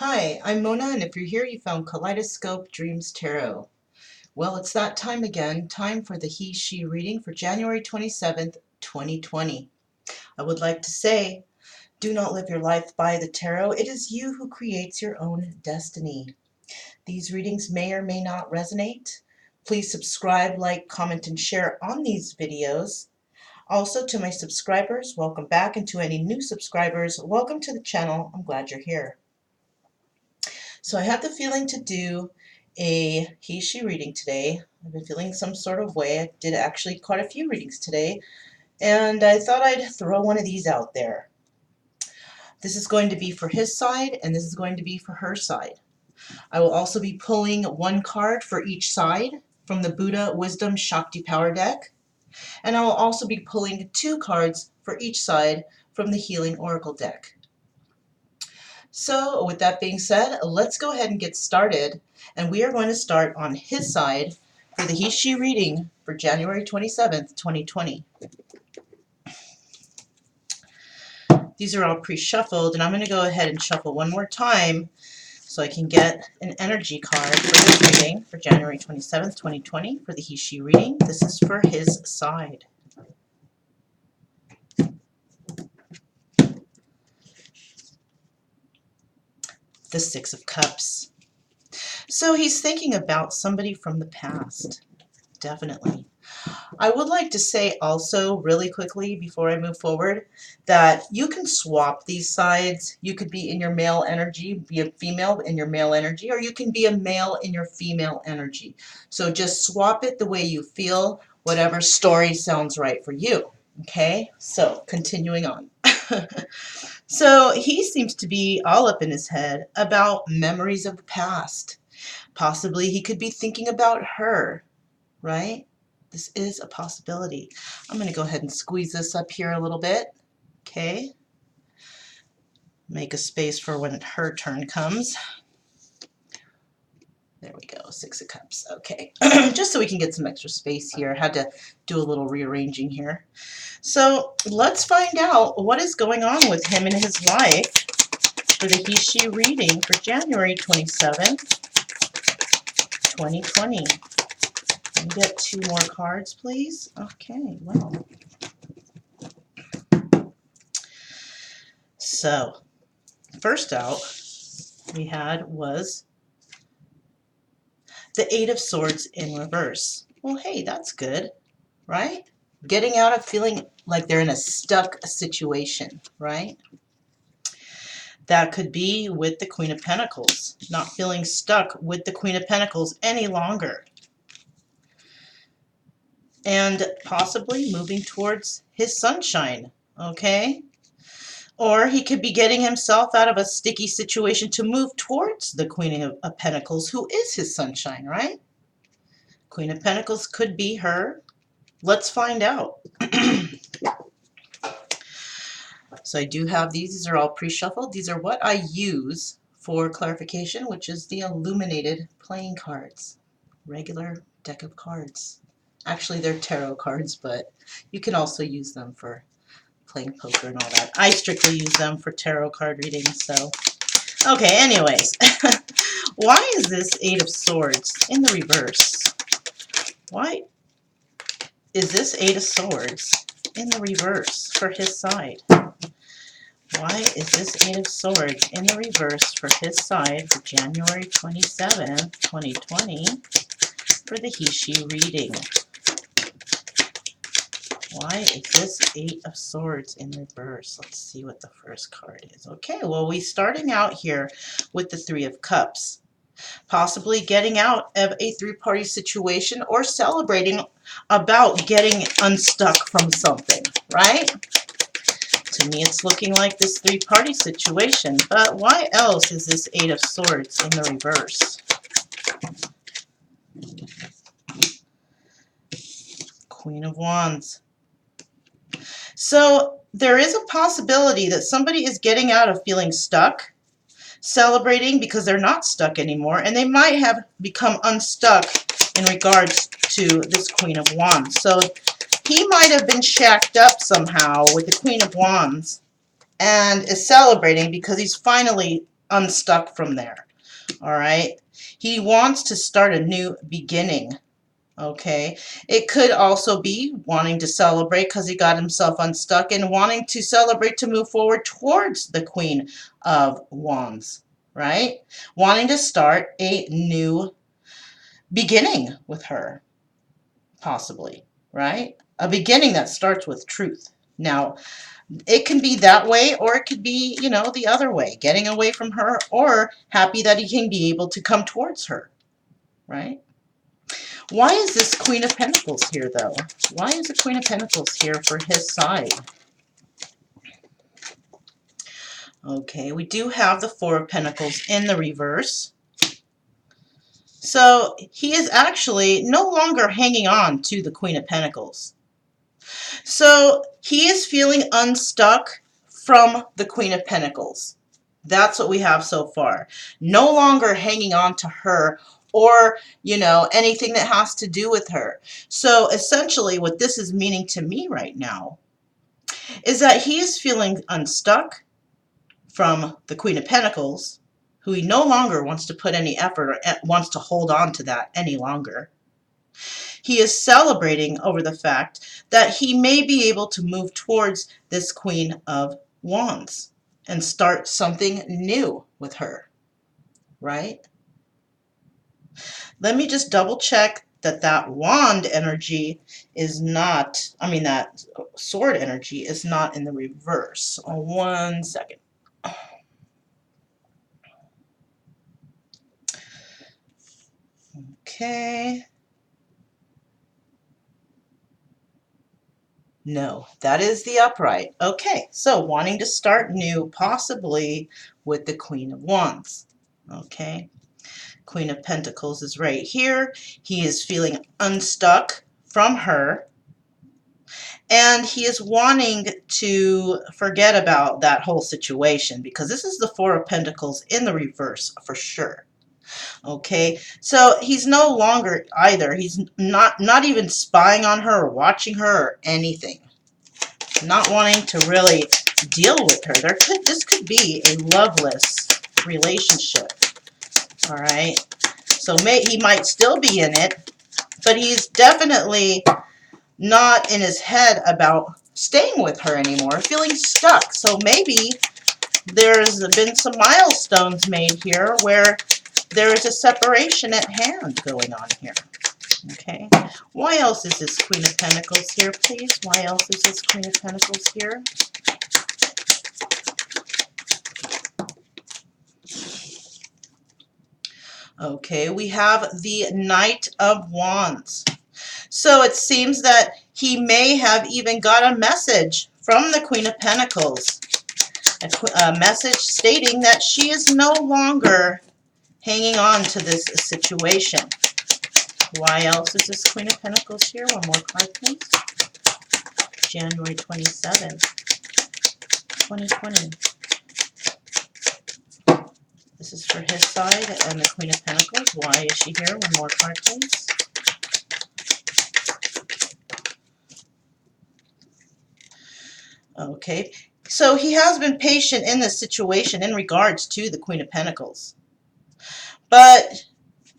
Hi, I'm Mona, and if you're here, you found Kaleidoscope Dreams Tarot. Well, it's that time again, time for the He/She reading for January 27th, 2020. I would like to say, do not live your life by the tarot. It is you who creates your own destiny. These readings may or may not resonate. Please subscribe, like, comment, and share on these videos. Also, to my subscribers, welcome back, and to any new subscribers, welcome to the channel. I'm glad you're here. So I had the feeling to do a he/she reading today. I've been feeling some sort of way. I did actually quite a few readings today, and I thought I'd throw one of these out there. This is going to be for his side, and this is going to be for her side. I will also be pulling one card for each side from the Buddha Wisdom Shakti Power deck, and I will also be pulling two cards for each side from the Healing Oracle deck. So with that being said, let's go ahead and get started, and we are going to start on his side for the He/She reading for January 27th, 2020. These are all pre-shuffled, and I'm going to go ahead and shuffle one more time so I can get an energy card for this reading for January 27th, 2020 for the He/She reading. This is for his side. The Six of Cups. So he's thinking about somebody from the past, definitely. I would like to say also really quickly before I move forward that you can swap these sides. You could be in your male energy, be a female in your male energy, or you can be a male in your female energy. So just swap it the way you feel, whatever story sounds right for you. Okay, so continuing on. So he seems to be all up in his head about memories of the past. Possibly he could be thinking about her, right? This is a possibility. I'm going to go ahead and squeeze this up here a little bit. Okay. Make a space for when her turn comes. There we go, Six of Cups. Okay. Just so we can get some extra space here. Had to do a little rearranging here. So let's find out what is going on with him in his life for the He/She reading for January 27th, 2020. Can we get two more cards, please? Okay, well. So, first out we had was the Eight of Swords in reverse. Well, hey, that's good, right? Getting out of feeling like they're in a stuck situation, right? That could be with the Queen of Pentacles, not feeling stuck with the Queen of Pentacles any longer. And possibly moving towards his sunshine, okay? Or he could be getting himself out of a sticky situation to move towards the Queen of Pentacles, who is his sunshine, right? Queen of Pentacles could be her. Let's find out. So I do have these. These are all pre-shuffled. These are what I use for clarification, which is the illuminated playing cards. Regular deck of cards. Actually, they're tarot cards, but you can also use them for playing poker and all that. I strictly use them for tarot card readings, so. Okay, anyways. Why is this Eight of Swords in the reverse? Why is this Eight of Swords in the reverse for his side? Why is this Eight of Swords in the reverse for his side for January 27th, 2020 for the He/She reading? Why is this Eight of Swords in reverse? Let's see what the first card is. Okay, well, we're starting out here with the Three of Cups. Possibly getting out of a three-party situation or celebrating about getting unstuck from something, right? To me, it's looking like this three-party situation, but why else is this Eight of Swords in the reverse? Queen of Wands. So there is a possibility that somebody is getting out of feeling stuck, celebrating because they're not stuck anymore, and they might have become unstuck in regards to this Queen of Wands. So he might have been shacked up somehow with the Queen of Wands and is celebrating because he's finally unstuck from there. All right. He wants to start a new beginning. Okay. It could also be wanting to celebrate because he got himself unstuck and wanting to celebrate to move forward towards the Queen of Wands, right? Wanting to start a new beginning with her, possibly, right? A beginning that starts with truth. Now, it can be that way, or it could be, you know, the other way, getting away from her, or happy that he can be able to come towards her, right? Why is this Queen of Pentacles here, though? Why is the Queen of Pentacles here for his side? Okay, we do have the Four of Pentacles in the reverse. So he is actually no longer hanging on to the Queen of Pentacles. So he is feeling unstuck from the Queen of Pentacles. That's what we have so far. No longer hanging on to her or, you know, anything that has to do with her. So essentially what this is meaning to me right now is that he is feeling unstuck from the Queen of Pentacles, who he no longer wants to put any effort or wants to hold on to that any longer. He is celebrating over the fact that he may be able to move towards this Queen of Wands and start something new with her, right? Let me just double check that that wand energy is not, that sword energy is not in the reverse. 1 second. Okay. No, that is the upright. Okay, so wanting to start new, possibly with the Queen of Wands. Okay, Queen of Pentacles is right here. He is feeling unstuck from her, and he is wanting to forget about that whole situation because this is the Four of Pentacles in the reverse for sure. Okay, so he's no longer either. He's not even spying on her or watching her or anything. Not wanting to really deal with her. This could be a loveless relationship. All right. So he might still be in it, but he's definitely not in his head about staying with her anymore, feeling stuck. So maybe there's been some milestones made here where there is a separation at hand going on here. Okay. Why else is this Queen of Pentacles here, please? Why else is this Queen of Pentacles here? Okay, we have the Knight of Wands. So it seems that he may have even got a message from the Queen of Pentacles. A message stating that she is no longer hanging on to this situation. Why else is this Queen of Pentacles here? One more card, please. January 27th, 2020. This is for his side and the Queen of Pentacles. Why is she here? One more card, please. Okay, so he has been patient in this situation in regards to the Queen of Pentacles. But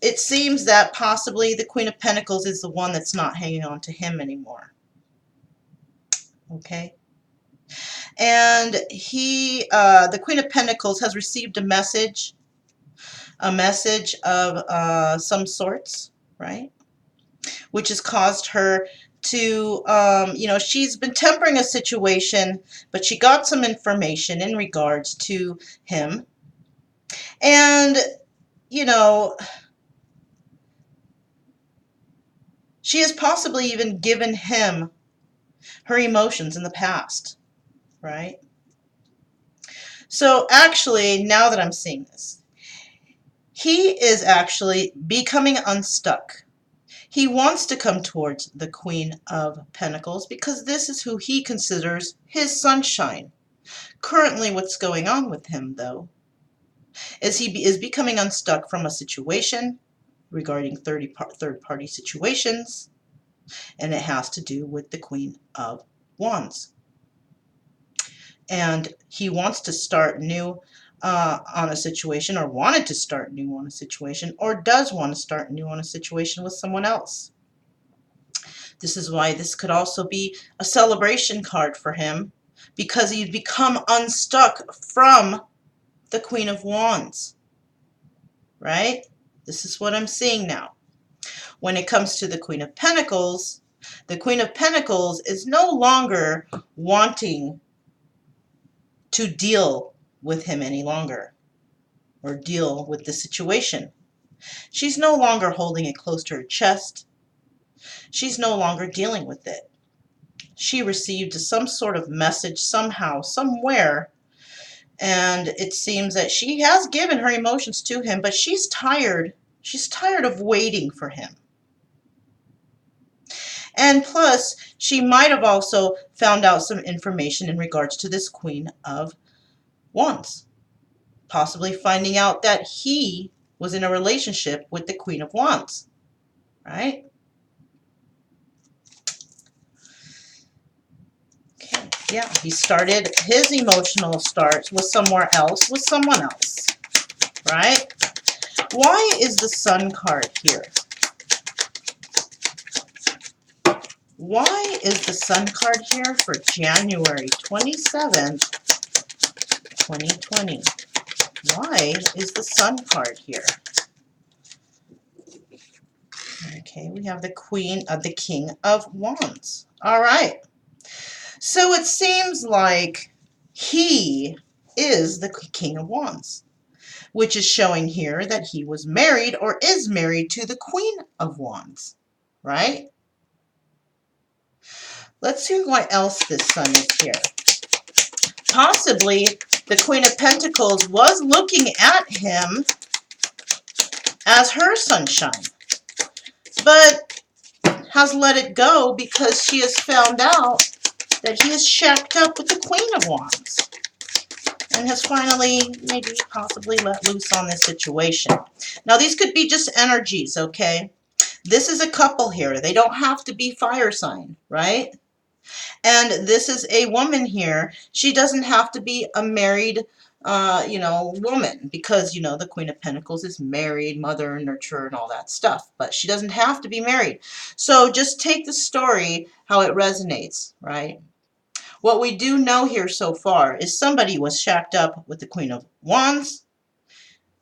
it seems that possibly the Queen of Pentacles is the one that's not hanging on to him anymore. Okay. And the Queen of Pentacles has received a message of some sorts, right? Which has caused her to, she's been tempering a situation, but she got some information in regards to him. And, she has possibly even given him her emotions in the past, right? So actually, now that I'm seeing this, he is actually becoming unstuck. He wants to come towards the Queen of Pentacles because this is who he considers his sunshine. Currently, what's going on with him, though, is he is becoming unstuck from a situation regarding third-party situations, and it has to do with the Queen of Wands. And he wants to start new on a situation, or wanted to start new on a situation, or does want to start new on a situation with someone else. This is why this could also be a celebration card for him, because he'd become unstuck from the Queen of Wands, right? This is what I'm seeing now. When it comes to the Queen of Pentacles is no longer wanting to deal with him any longer, or deal with the situation. She's no longer holding it close to her chest. She's no longer dealing with it. She received some sort of message somehow, somewhere, and it seems that she has given her emotions to him, but she's tired. She's tired of waiting for him. And plus, she might have also found out some information in regards to this Queen of Wands, possibly finding out that he was in a relationship with the Queen of Wands, right? Okay, yeah, he started his emotional start with someone else, right? Why is the Sun card here? Why is the Sun card here for January 27th, 2020? Why is the Sun card here? Okay, we have the King of Wands. All right. So it seems like he is the King of Wands, which is showing here that he was married or is married to the Queen of Wands, right? Let's see what else this Sun is here. Possibly the Queen of Pentacles was looking at him as her sunshine, but has let it go because she has found out that he is shacked up with the Queen of Wands, and has finally, maybe, possibly let loose on this situation. Now, these could be just energies, okay? This is a couple here. They don't have to be fire sign, right? And this is a woman here. She doesn't have to be a married, woman, because, the Queen of Pentacles is married, mother, nurturer, and all that stuff. But she doesn't have to be married. So just take the story how it resonates, right? What we do know here so far is somebody was shacked up with the Queen of Wands.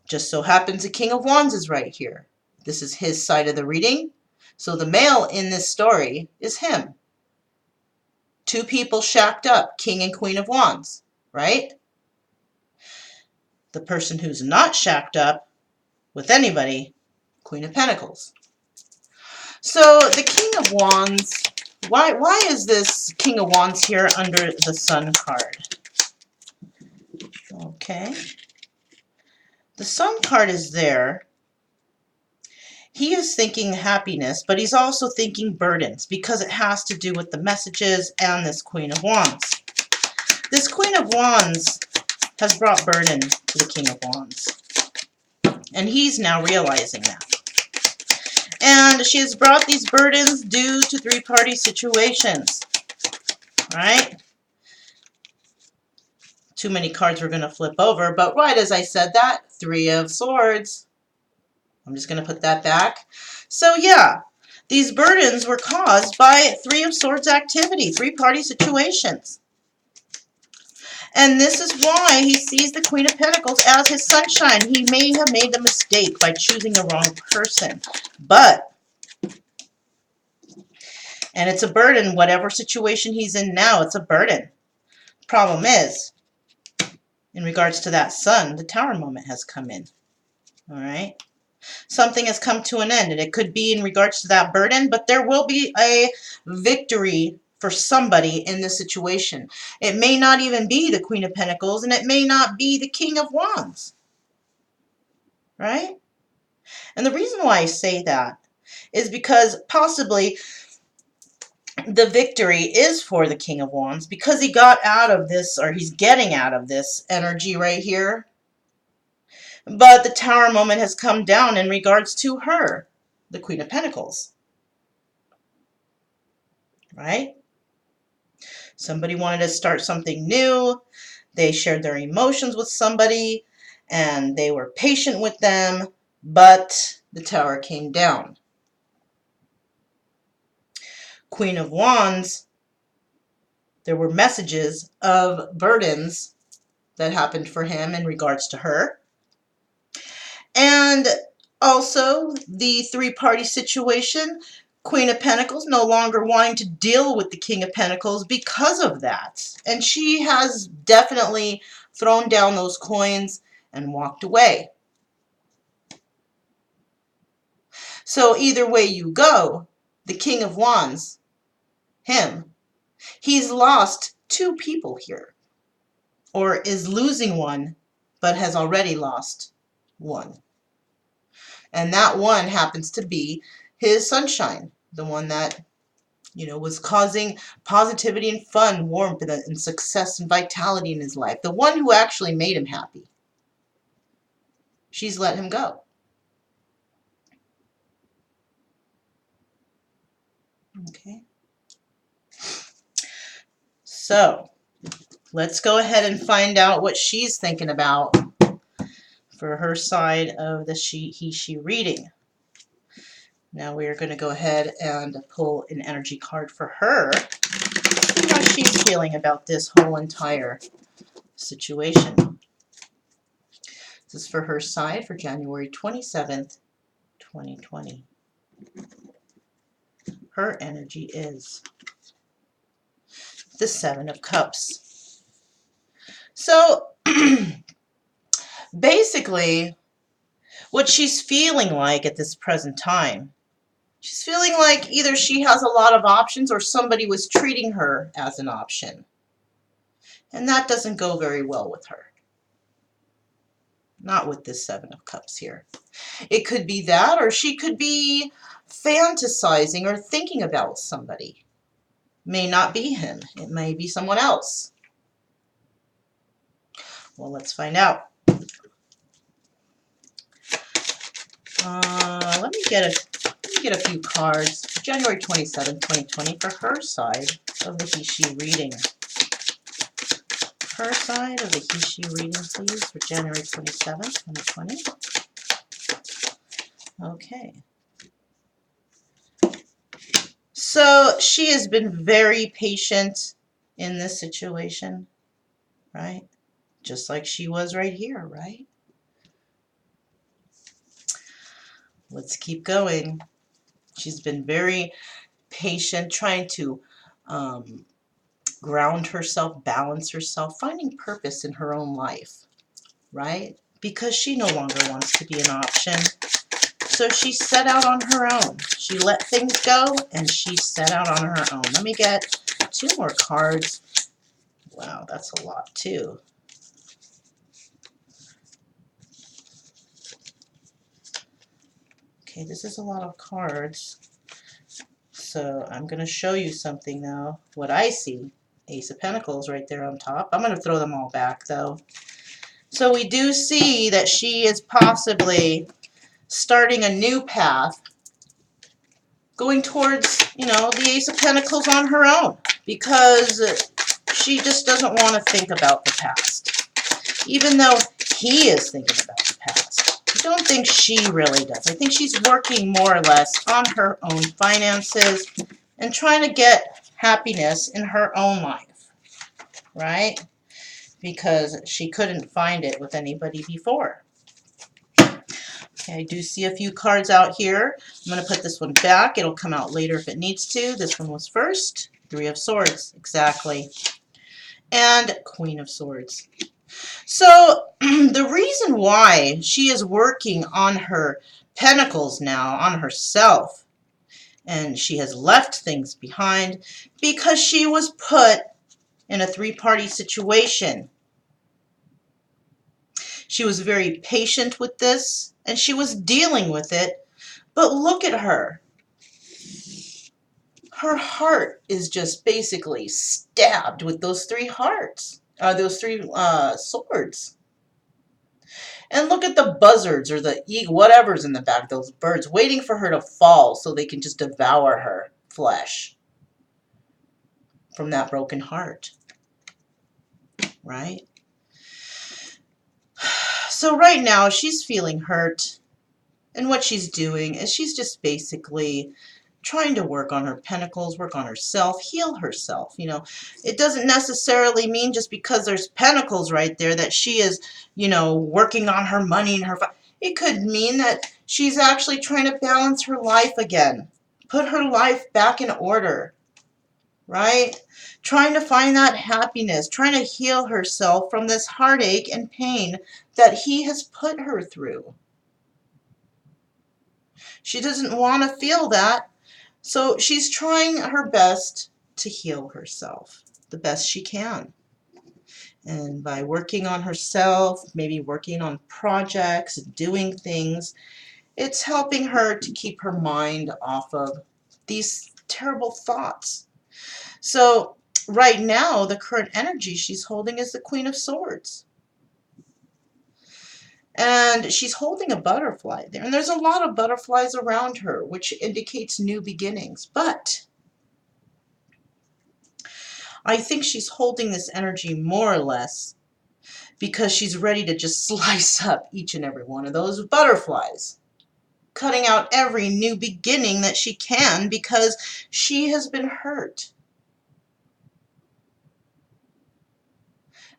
Just so happens the King of Wands is right here. This is his side of the reading. So the male in this story is him. Two people shacked up, King and Queen of Wands, right? The person who's not shacked up with anybody, Queen of Pentacles. So the King of Wands, why is this King of Wands here under the Sun card? Okay. The Sun card is there. He is thinking happiness, but he's also thinking burdens, because it has to do with the messages and this Queen of Wands. This Queen of Wands has brought burden to the King of Wands, and he's now realizing that. And she has brought these burdens due to three-party situations, right? Too many cards were going to flip over, but right as I said that, Three of Swords. I'm just going to put that back. So yeah, these burdens were caused by Three of Swords activity, three-party situations. And this is why he sees the Queen of Pentacles as his sunshine. He may have made the mistake by choosing the wrong person. But, and it's a burden, whatever situation he's in now, it's a burden. Problem is, in regards to that Sun, the Tower moment has come in. All right? Something has come to an end, and it could be in regards to that burden, but there will be a victory for somebody in this situation. It may not even be the Queen of Pentacles, and it may not be the King of Wands, right? And the reason why I say that is because possibly the victory is for the King of Wands, because he got out of this, or he's getting out of this energy right here. But the Tower moment has come down in regards to her, the Queen of Pentacles. Right? Somebody wanted to start something new. They shared their emotions with somebody. and they were patient with them, but the Tower came down. Queen of Wands, there were messages of burdens that happened for him in regards to her. And also the three-party situation, Queen of Pentacles no longer wanting to deal with the King of Pentacles because of that. And she has definitely thrown down those coins and walked away. So either way you go, the King of Wands, him, he's lost two people here, or is losing one, but has already lost one. And that one happens to be his sunshine, the one that, you know, was causing positivity and fun, warmth, and success and vitality in his life. The one who actually made him happy. She's let him go. Okay. So, let's go ahead and find out what she's thinking about for her side of the he-she reading. Now we are going to go ahead and pull an energy card for her. See how she's feeling about this whole entire situation. This is for her side for January 27th, 2020. Her energy is the Seven of Cups. So basically, what she's feeling like at this present time, she's feeling like either she has a lot of options or somebody was treating her as an option. And that doesn't go very well with her. Not with this Seven of Cups here. It could be that, or she could be fantasizing or thinking about somebody. May not be him. It may be someone else. Well, let's find out. Let me get a few cards for January 27, 2020 for her side of the he-she reading. Her side of the he-she reading, please, for January 27, 2020. Okay. So she has been very patient in this situation, right? Just like she was right here, right? Let's keep going. She's been very patient, trying to ground herself, balance herself, finding purpose in her own life, right? Because she no longer wants to be an option. So she set out on her own. She let things go and she set out on her own. Let me get two more cards. Wow, that's a lot too. Okay, this is a lot of cards. So I'm going to show you something now. What I see, Ace of Pentacles right there on top. I'm going to throw them all back though. So we do see that she is possibly starting a new path, going towards, you know, the Ace of Pentacles on her own, because she just doesn't want to think about the past. Even though he is thinking about the past, I don't think she really does. I think she's working more or less on her own finances and trying to get happiness in her own life, right? Because she couldn't find it with anybody before. Okay, I do see a few cards out here. I'm going to put this one back. It'll come out later if it needs to. This one was first. Three of Swords, exactly. And Queen of Swords. So the reason why she is working on her pentacles now, on herself, and she has left things behind because she was put in a three-party situation. She was very patient with this, and she was dealing with it. But look at her. Her heart is just basically stabbed with those three hearts, those three swords. And look at the buzzards or the eagle, whatever's in the back, those birds, waiting for her to fall so they can just devour her flesh from that broken heart, right? So right now she's feeling hurt, and what she's doing is she's just basically trying to work on her pentacles, work on herself, heal herself. You know, it doesn't necessarily mean just because there's pentacles right there that she is, you know, working on her money and her. It could mean that she's actually trying to balance her life again, put her life back in order, right? Trying to find that happiness, trying to heal herself from this heartache and pain that he has put her through. She doesn't want to feel that. So she's trying her best to heal herself the best she can. And by working on herself, maybe working on projects, doing things, it's helping her to keep her mind off of these terrible thoughts. So right now, the current energy she's holding is the Queen of Swords. And she's holding a butterfly there. And there's a lot of butterflies around her, which indicates new beginnings. But I think she's holding this energy more or less because she's ready to just slice up each and every one of those butterflies, cutting out every new beginning that she can because she has been hurt.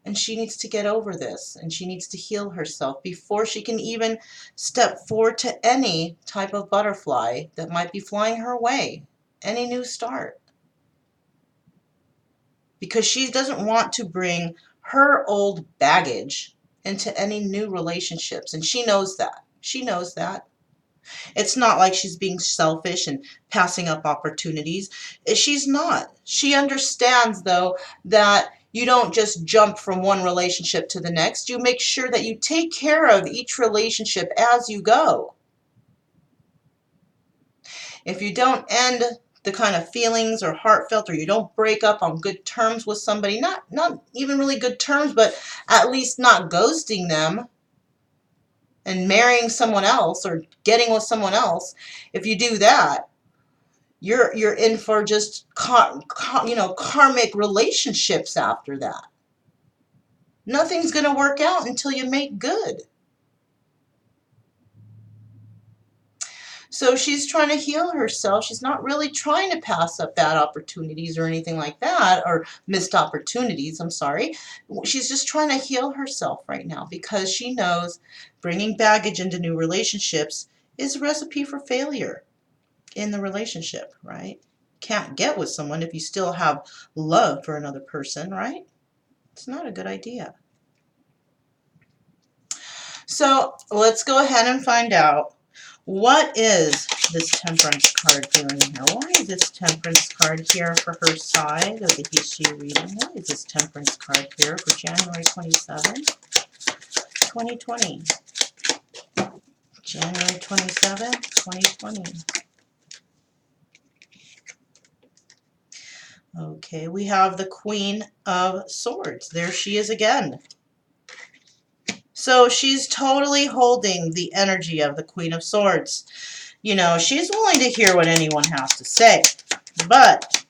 And she needs to get over this, and she needs to heal herself before she can even step forward to any type of butterfly that might be flying her way, any new start. Because she doesn't want to bring her old baggage into any new relationships, and she knows that. She knows that. It's not like she's being selfish and passing up opportunities. She's not. She understands, though, that you don't just jump from one relationship to the next. You make sure that you take care of each relationship as you go. If you don't end the kind of feelings or heartfelt, or you don't break up on good terms with somebody, not even really good terms, but at least not ghosting them and marrying someone else or getting with someone else, if you do that, you're in for just karmic relationships after that. Nothing's going to work out until you make good. So she's trying to heal herself. She's not really trying to pass up bad opportunities or anything like that, or missed opportunities, I'm sorry. She's just trying to heal herself right now because she knows bringing baggage into new relationships is a recipe for failure in the relationship, right? Can't get with someone if you still have love for another person, right? It's not a good idea. So let's go ahead and find out, what is this Temperance card doing here? Why is this Temperance card here for her side of the he, she reading? Why is this Temperance card here for January 27, 2020? January 27, 2020. Okay, we have the Queen of Swords. There she is again. So she's totally holding the energy of the Queen of Swords. You know, she's willing to hear what anyone has to say. But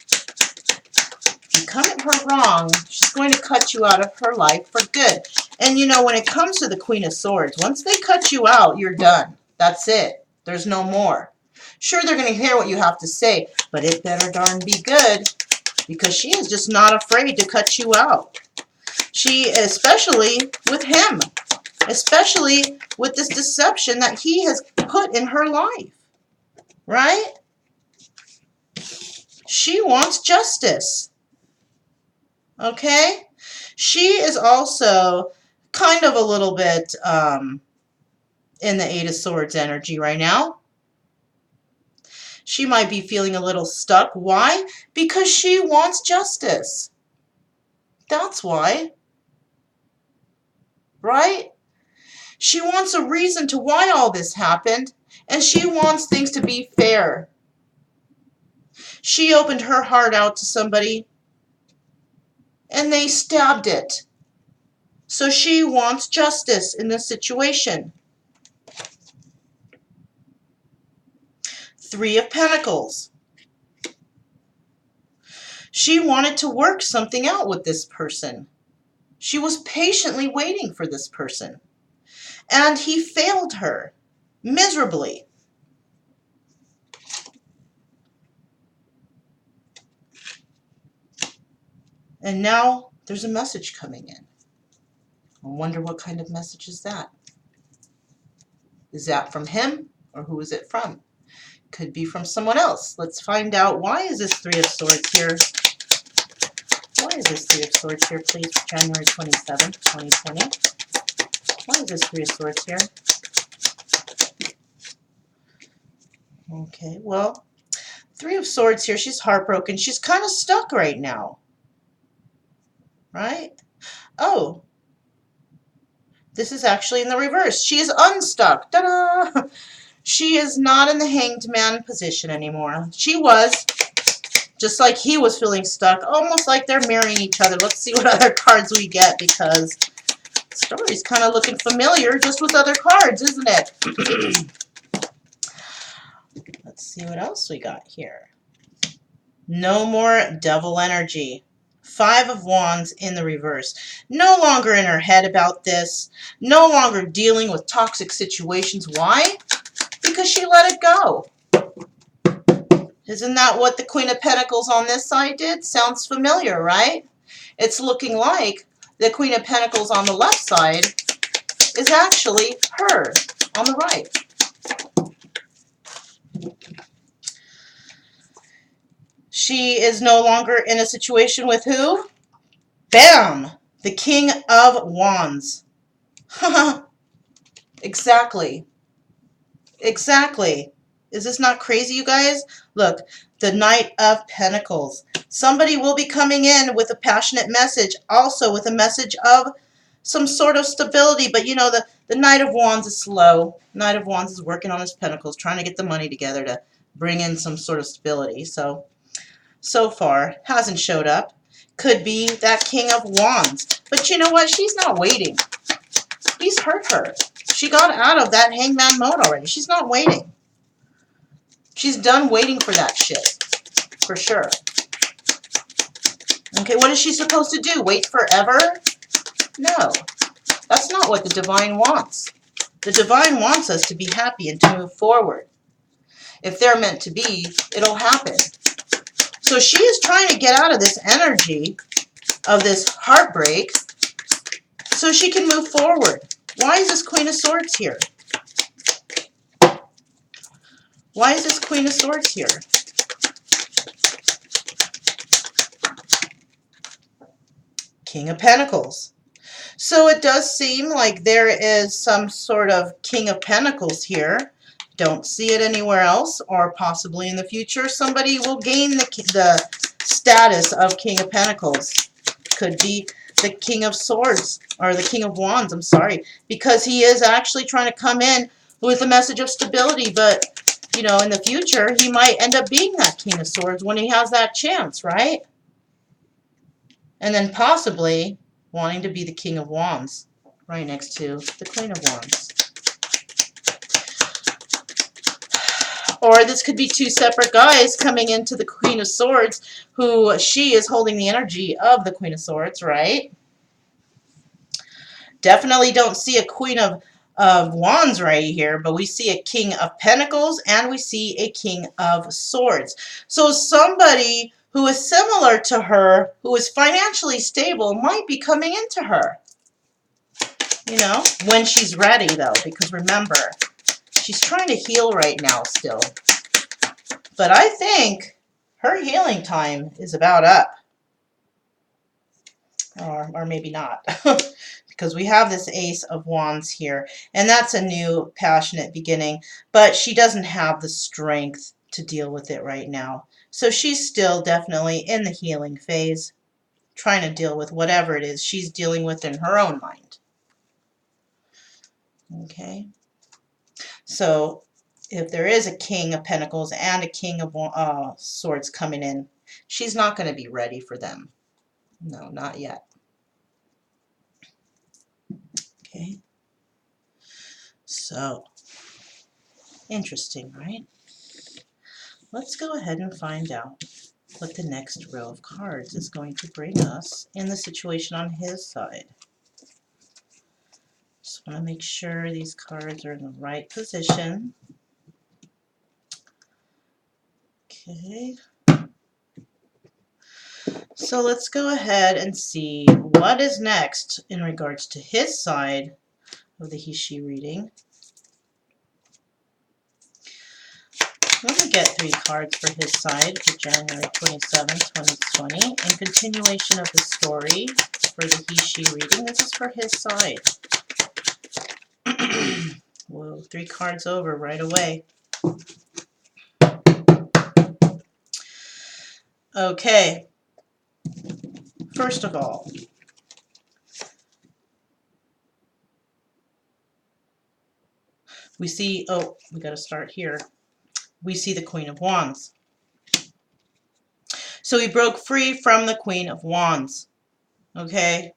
if you come at her wrong, she's going to cut you out of her life for good. And you know, when it comes to the Queen of Swords, once they cut you out, you're done. That's it. There's no more. Sure, they're going to hear what you have to say, but it better darn be good, because she is just not afraid to cut you out. She, especially with him, especially with this deception that he has put in her life, right? She wants justice, okay? She is also kind of a little bit in the Eight of Swords energy right now. She might be feeling a little stuck. Why? Because she wants justice. That's why. Right? She wants a reason to why all this happened, and she wants things to be fair. She opened her heart out to somebody, and they stabbed it. So she wants justice in this situation. Three of Pentacles. She wanted to work something out with this person. She was patiently waiting for this person. and he failed her miserably. And now there's a message coming in. I wonder what kind of message is that? Is that from him, or who is it from? Could be from someone else. Let's find out. Why is this Three of Swords here? Why is this Three of Swords here, please? January 27th, 2020. Why is this Three of Swords here? Okay, well, Three of Swords here. She's heartbroken. She's kind of stuck right now. Right? Oh, this is actually in the reverse. She is unstuck. Ta-da! She is not in the Hanged Man position anymore. She was, just like he was feeling stuck, almost like they're marrying each other. Let's see what other cards we get, because the story's kind of looking familiar just with other cards, isn't it? Let's see what else we got here. No more devil energy. Five of Wands in the reverse. No longer in her head about this. No longer dealing with toxic situations. Why? Because she let it go. Isn't that what the Queen of Pentacles on this side did? Sounds familiar, right? It's looking like the Queen of Pentacles on the left side is actually her on the right. She is no longer in a situation with who? Bam! The King of Wands. Exactly. Exactly. Is this not crazy, you guys? Look, the Knight of Pentacles. Somebody will be coming in with a passionate message, also with a message of some sort of stability. But you know, the Knight of Wands is slow. Knight of Wands is working on his pentacles, trying to get the money together to bring in some sort of stability. So far, hasn't showed up. Could be that King of Wands. But you know what? She's not waiting. He's hurt her. She got out of that hangman mode already. She's not waiting. She's done waiting for that shit. For sure. Okay, what is she supposed to do? Wait forever? No. That's not what the divine wants. The divine wants us to be happy and to move forward. If they're meant to be, it'll happen. So she is trying to get out of this energy of this heartbreak so she can move forward. Why is this Queen of Swords here? Why is this Queen of Swords here? King of Pentacles. So it does seem like there is some sort of King of Pentacles here. Don't see it anywhere else, or possibly in the future somebody will gain the status of King of Pentacles. Could be the King of Swords, or the King of Wands, I'm sorry, because he is actually trying to come in with a message of stability, but, you know, in the future, he might end up being that King of Swords when he has that chance, right? And then possibly wanting to be the King of Wands right next to the Queen of Wands. Or this could be two separate guys coming into the Queen of Swords, who she is holding the energy of the Queen of Swords, right? Definitely don't see a Queen of Wands right here, but we see a King of Pentacles and we see a King of Swords. So somebody who is similar to her, who is financially stable, might be coming into her. You know, when she's ready, though, because remember, she's trying to heal right now still. But I think her healing time is about up. Or maybe not. Because we have this Ace of Wands here. And that's a new passionate beginning. But she doesn't have the strength to deal with it right now. So she's still definitely in the healing phase. Trying to deal with whatever it is she's dealing with in her own mind. Okay. So if there is a King of Pentacles and a King of Swords coming in, she's not going to be ready for them. No, not yet. Okay. So, interesting, right? Let's go ahead and find out what the next row of cards is going to bring us in the situation on his side. Just I'm going to make sure these cards are in the right position. Okay. So let's go ahead and see what is next in regards to his side of the he-she reading. Let me get 3 cards for his side for January 27, 2020. In continuation of the story for the he-she reading, this is for his side. Whoa, 3 cards over right away. Okay, first of all, we see, oh, we got to start here. We see the Queen of Wands. So he broke free from the Queen of Wands. Okay?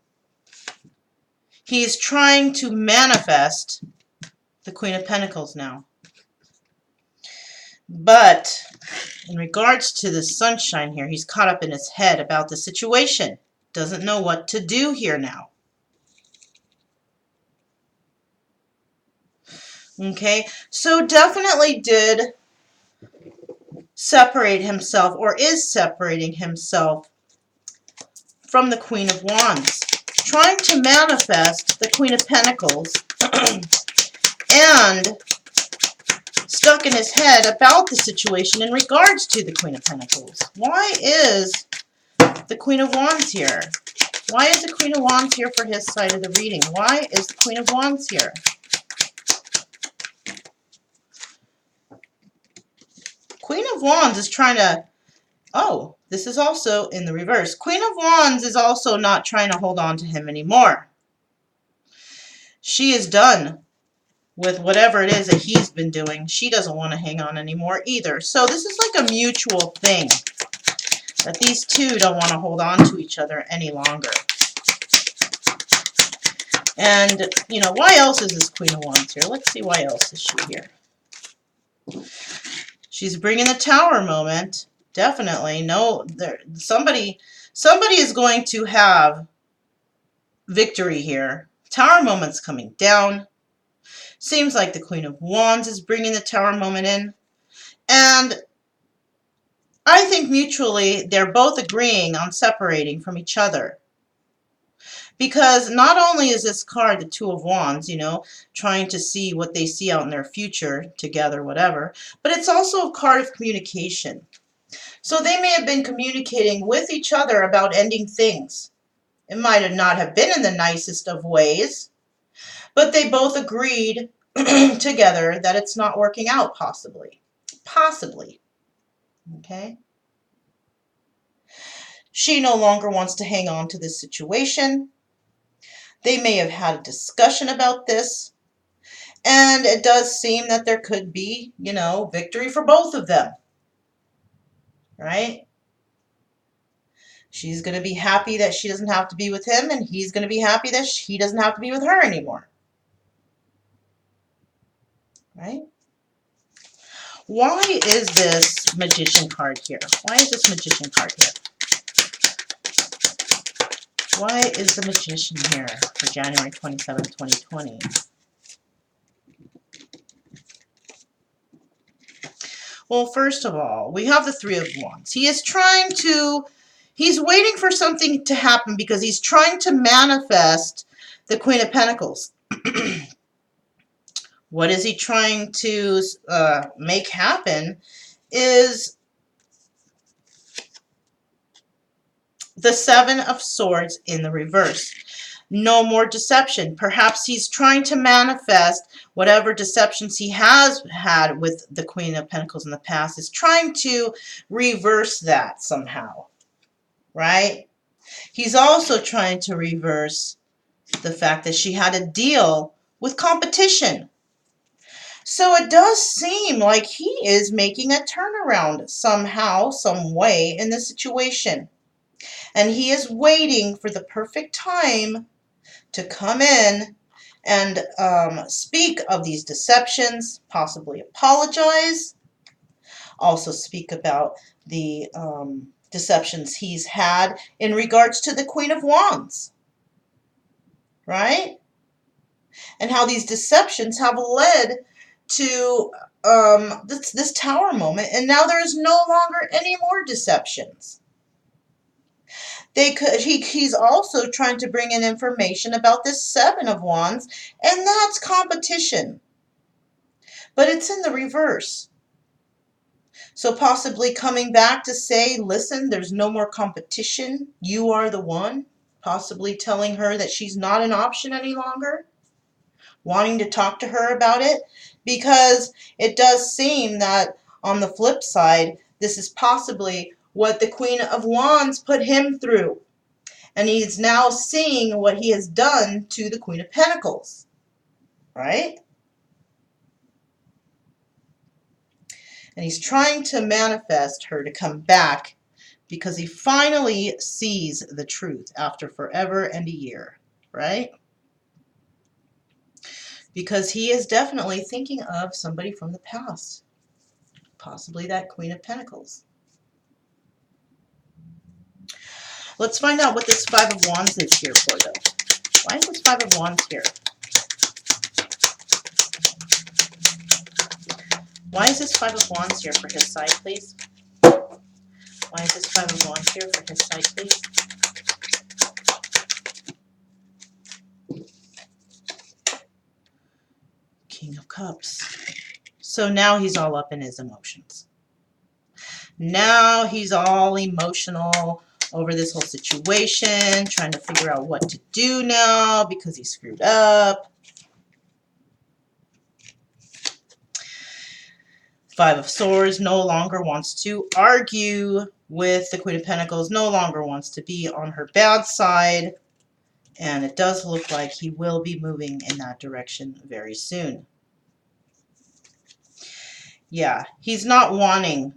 He is trying to manifest the Queen of Pentacles now. But in regards to the sunshine here, he's caught up in his head about the situation. Doesn't know what to do here now. Okay? So definitely did separate himself, or is separating himself from the Queen of Wands, trying to manifest the Queen of Pentacles and stuck in his head about the situation in regards to the Queen of Pentacles. Why is the Queen of Wands here? Why is the Queen of Wands here for his side of the reading? Why is the Queen of Wands here? Queen of Wands is trying to, oh, this is also in the reverse. Queen of Wands is also not trying to hold on to him anymore. She is done with whatever it is that he's been doing. She doesn't want to hang on anymore either. So this is like a mutual thing, that these two don't want to hold on to each other any longer. And, you know, why else is this Queen of Wands here? Let's see why else is she here. She's bringing the Tower moment. Definitely. No, somebody is going to have victory here. Tower moment's coming down. Seems like the Queen of Wands is bringing the Tower moment in. And I think mutually they're both agreeing on separating from each other. Because not only is this card, the Two of Wands, you know, trying to see what they see out in their future together, whatever, but it's also a card of communication. So they may have been communicating with each other about ending things. It might not have been in the nicest of ways, but they both agreed together that it's not working out, possibly. Possibly. Okay? She no longer wants to hang on to this situation. They may have had a discussion about this, and it does seem that there could be, you know, victory for both of them, right? She's going to be happy that she doesn't have to be with him, and he's going to be happy that he doesn't have to be with her anymore, right? Why is this Magician card here? Why is this Magician card here? Why is the Magician here for January 27, 2020? Well, first of all, we have the Three of Wands. He's waiting for something to happen because he's trying to manifest the Queen of Pentacles. What is he trying to make happen is the Seven of Swords in the reverse. No more deception. Perhaps he's trying to manifest whatever deceptions he has had with the Queen of Pentacles in the past, is trying to reverse that somehow, right? He's also trying to reverse the fact that she had a deal with competition. So it does seem like he is making a turnaround somehow, some way in the situation. And he is waiting for the perfect time to come in and speak of these deceptions, possibly apologize, also speak about the deceptions he's had in regards to the Queen of Wands, right? and how these deceptions have led to this tower moment, and now there is no longer any more deceptions. He's also trying to bring in information about this Seven of Wands, and that's competition. But it's in the reverse. So possibly coming back to say, listen, there's no more competition. You are the one. Possibly telling her that she's not an option any longer. Wanting to talk to her about it. Because it does seem that on the flip side, this is possibly what the Queen of Wands put him through. And he's now seeing what he has done to the Queen of Pentacles. Right? And he's trying to manifest her to come back because he finally sees the truth after forever and a year. Right? Because he is definitely thinking of somebody from the past. Possibly that Queen of Pentacles. Let's find out what this Five of Wands is here for, though. Why is this Five of Wands here? Why is this Five of Wands here for his side, please? Why is this Five of Wands here for his side, please? King of Cups. So now he's all up in his emotions. Now he's all emotional over this whole situation, trying to figure out what to do now because he screwed up. Five of Swords no longer wants to argue with the Queen of Pentacles, no longer wants to be on her bad side. And it does look like he will be moving in that direction very soon. Yeah, he's not wanting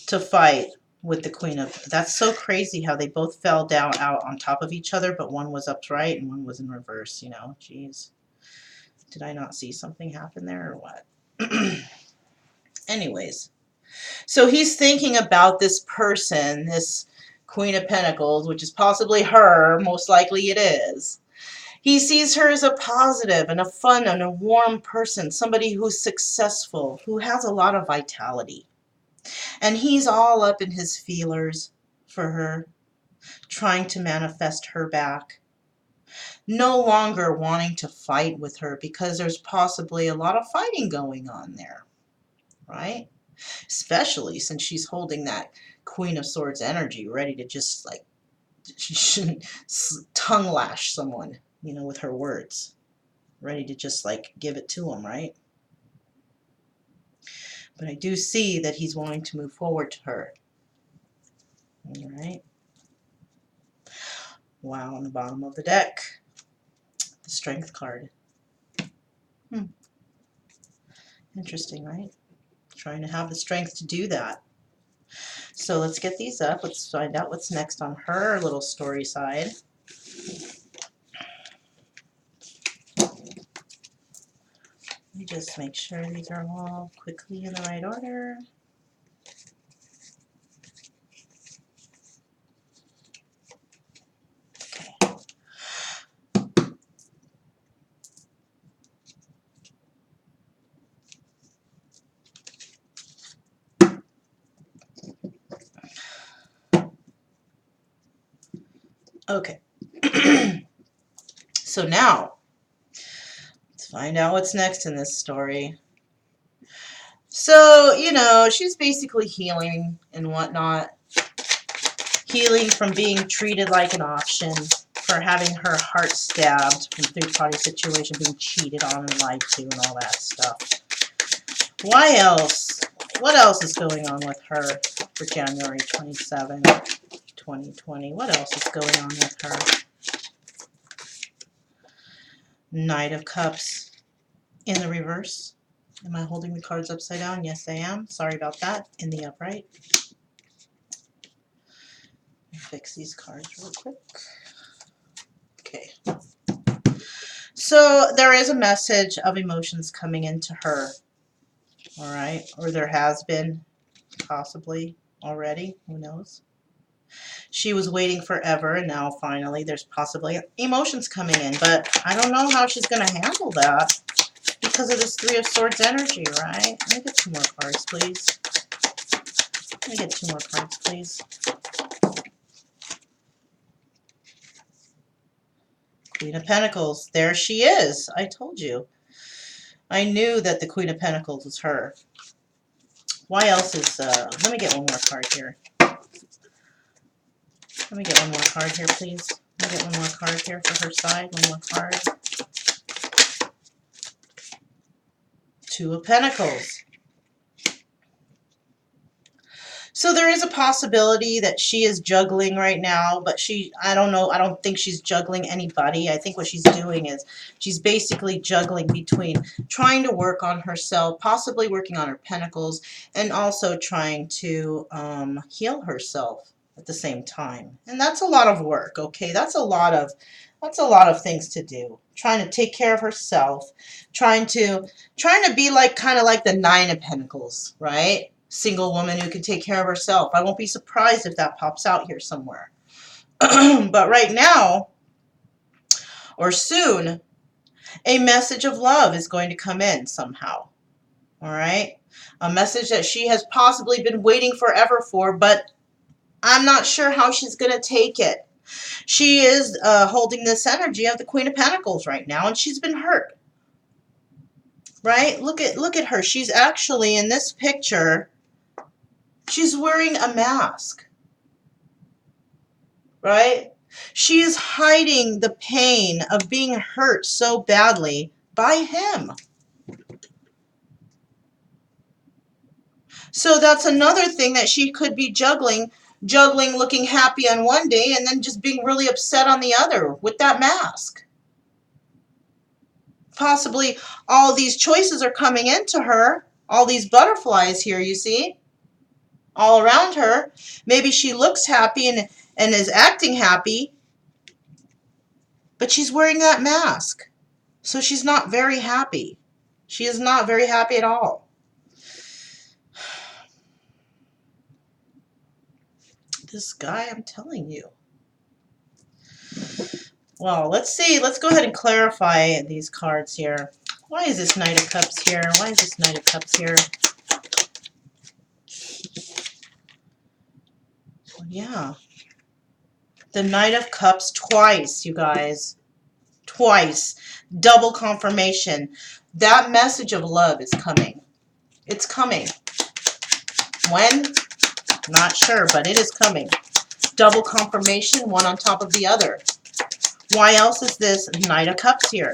to fight with the Queen of... That's so crazy how they both fell down out on top of each other, but one was upright and one was in reverse, you know. Jeez. Did I not see something happen there or what? Anyways. So he's thinking about this person, this Queen of Pentacles, which is possibly her. Most likely it is. He sees her as a positive and a fun and a warm person, somebody who's successful, who has a lot of vitality. And he's all up in his feelers for her, trying to manifest her back. No longer wanting to fight with her because there's possibly a lot of fighting going on there, right? Especially since she's holding that Queen of Swords energy, ready to just like, she shouldn't tongue lash someone, you know, with her words. Ready to just like give it to him, right? But I do see that he's wanting to move forward to her. All right. Wow, on the bottom of the deck, the Strength card. Interesting, right? Trying to have the strength to do that. So let's get these up. Let's find out what's next on her little story side. Let me just make sure these are all quickly in the right order. Okay. So now, let's find out what's next in this story. So, you know, she's basically healing and whatnot. Healing from being treated like an option, for having her heart stabbed from third-party situation, being cheated on and lied to and all that stuff. Why else? What else is going on with her for January 27, 2020? What else is going on with her? Knight of Cups in the reverse. Am I holding the cards upside down? Yes, I am. Sorry about that. In the upright. Fix these cards real quick. Okay. So there is a message of emotions coming into her. All right. Or there has been, possibly, already. Who knows? She was waiting forever, and now finally there's possibly emotions coming in, but I don't know how she's going to handle that because of this Three of Swords energy, right? Let me get 2 more cards, please. Let me get 2 more cards, please. Queen of Pentacles. There she is. I told you. I knew that the Queen of Pentacles was her. Why else is, let me get 1 more card here. Let me get 1 more card here, please. Let me get 1 more card here for her side. 1 more card. 2 of Pentacles. So there is a possibility that she is juggling right now, but I don't know, I don't think she's juggling anybody. I think what she's doing is she's basically juggling between trying to work on herself, possibly working on her pentacles, and also trying to heal herself at the same time. And that's a lot of work, okay? That's a lot of things to do. Trying to take care of herself, trying to be like kind of like the Nine of Pentacles, right? Single woman who can take care of herself. I won't be surprised if that pops out here somewhere. But right now, or soon, a message of love is going to come in somehow. All right? A message that she has possibly been waiting forever for, but I'm not sure how she's going to take it. She is holding this energy of the Queen of Pentacles right now, and she's been hurt. Right? Look at her. She's actually, in this picture, she's wearing a mask, right? She is hiding the pain of being hurt so badly by him. So that's another thing that she could be juggling looking happy on one day and then just being really upset on the other with that mask. Possibly all these choices are coming into her, all these butterflies here, you see? All around her. Maybe she looks happy and is acting happy, but she's wearing that mask. So she's not very happy. She is not very happy at all. This guy, I'm telling you. Well, let's see. Let's go ahead and clarify these cards here. Why is this Knight of Cups here? Why is this Knight of Cups here? Yeah. The Knight of Cups twice, you guys. Twice. Double confirmation. That message of love is coming. It's coming. When? Not sure, but it is coming. Double confirmation, one on top of the other. Why else is this Knight of Cups here?